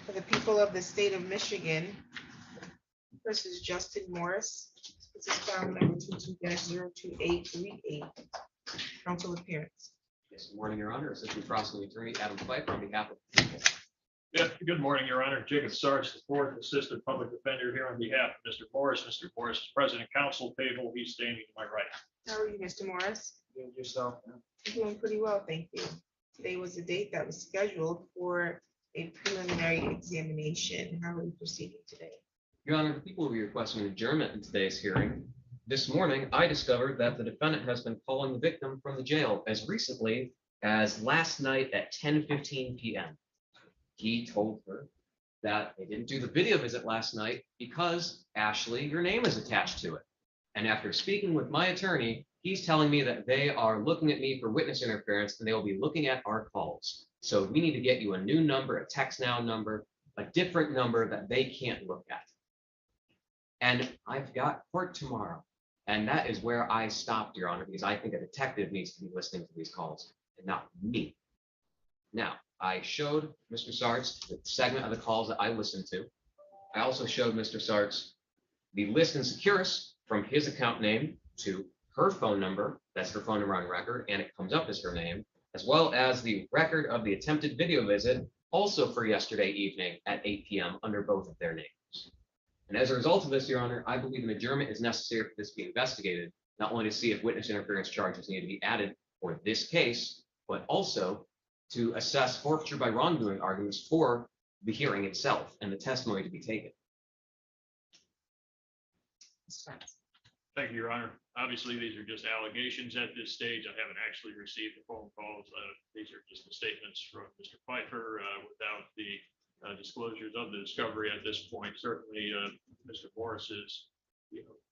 For the people of the state of Michigan versus Justin Morris. This is file number 22-02838. Council appearance. Yes, good morning, Your Honor. Assistant Prosecuting Attorney Adam Pfeiffer on behalf of the people. Yeah, good morning, Your Honor. Jacob Sarge, the fourth Assistant Public Defender here on behalf of Mr. Morris. Mr. Morris is President Counsel table. He's standing to my right. How are you, Mr. Morris? Yourself. I'm doing pretty well, thank you. Today was the date that was scheduled for a preliminary examination. How are we proceeding today? Your Honor, the people will be requesting an adjournment in today's hearing. This morning, I discovered that the defendant has been calling the victim from the jail as recently as last night at 10:15 p.m. He told her that they didn't do the video visit last night because, Ashley, your name is attached to it. And after speaking with my attorney, he's telling me that they are looking at me for witness interference and they will be looking at our calls. So we need to get you a new number, a text now number, a different number that they can't look at. And I've got court tomorrow. And that is where I stopped, Your Honor, because I think a detective needs to be listening to these calls and not me. Now, I showed Mr. Sartz the segment of the calls that I listened to. I also showed Mr. Sartz the list in Securus from his account name to her phone number. That's her phone number on record, and it comes up as her name, as well as the record of the attempted video visit, also for yesterday evening at 8 p.m. under both of their names. And as a result of this, Your Honor, I believe an adjournment is necessary for this to be investigated, not only to see if witness interference charges need to be added for this case, but also to assess forfeiture by wrongdoing arguments for the hearing itself and the testimony to be taken. Thank you, Your Honor. Obviously, these are just allegations at this stage. I haven't actually received the phone calls. These are just the statements from Mr. Pfeiffer without the disclosures of the discovery at this point. Certainly, Mr. Morris is,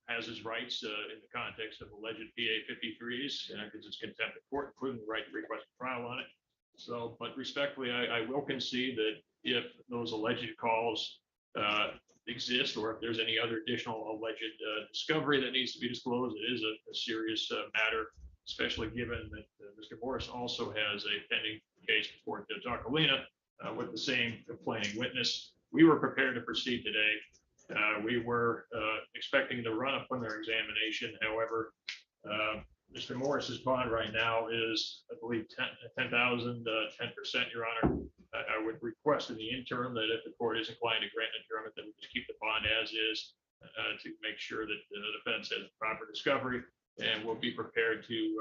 has his rights in the context of alleged PA 53s because it's contempt of court, including the right to request a trial on it. So, but respectfully, I will concede that if those alleged calls exist, or if there's any other additional alleged discovery that needs to be disclosed, it is a serious matter, especially given that Mr. Morris also has a pending case before Judge Aquilina with the same complaining witness. We were prepared to proceed today. We were expecting to run a preliminary examination. However, Mr. Morris's bond right now is, I believe, 10,000, 10%, Your Honor. I would request in the interim that if the court is inclined to grant an adjournment, that we just keep the bond as is to make sure that the defense has proper discovery, and we'll be prepared to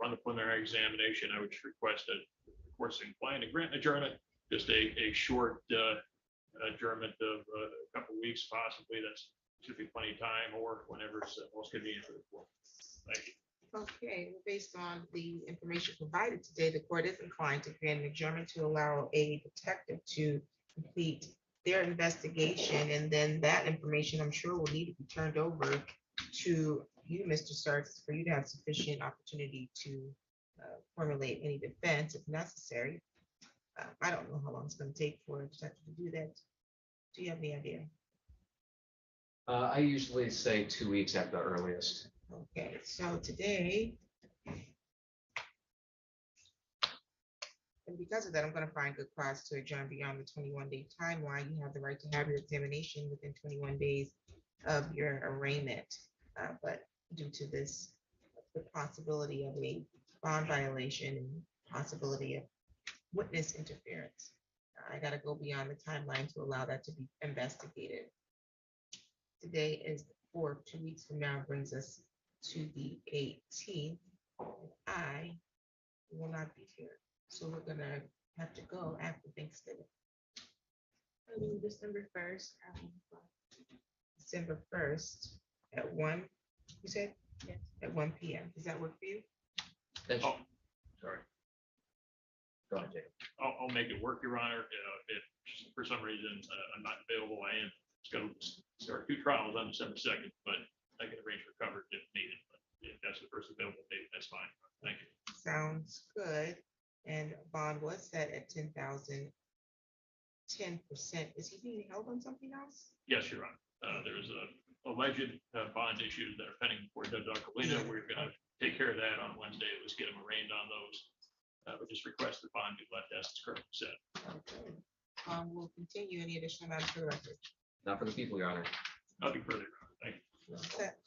run the preliminary examination. I would just request that the court's inclined to grant an adjournment, just a short adjournment of a couple of weeks, possibly. That's should be plenty of time, or whenever it's most convenient for the court. Thank you. Okay, well, based on the information provided today, the court is inclined to grant an adjournment to allow a detective to complete their investigation, and then that information, I'm sure, will need to be turned over to you, Mr. Sartz, for you to have sufficient opportunity to formulate any defense if necessary. I don't know how long it's going to take for a detective to do that. Do you have any idea? I usually say 2 weeks at the earliest. Okay, so today, and because of that, I'm going to find good cause to adjourn beyond the 21-day timeline. You have the right to have your examination within 21 days of your arraignment. But due to this, the possibility of a bond violation and possibility of witness interference, I got to go beyond the timeline to allow that to be investigated. Today is 2 weeks from now brings us to the 18th. I will not be here, so we're gonna have to go after Thanksgiving. December 1st. December 1st at 1. You said? Yes. At 1 p.m. Does that work for you? Oh, sorry. Go ahead, Jacob. I'll make it work, Your Honor. If for some reason I'm not available, I am scheduled to start 2 trials on December 2nd, but I can arrange for coverage if needed. But if that's the first available date, that's fine. Thank you. Sounds good. And bond was set at 10,000, 10%. Is he being held on something else? Yes, Your Honor. There's a alleged bond issues that are pending before Judge Aquilina. We're going to take care of that on Wednesday. Let's get him arraigned on those. But just request the bond be left as it's currently set. Okay. we'll continue. Any additional matters for the record? Not for the people, Your Honor. Nothing further. Thank you. Set.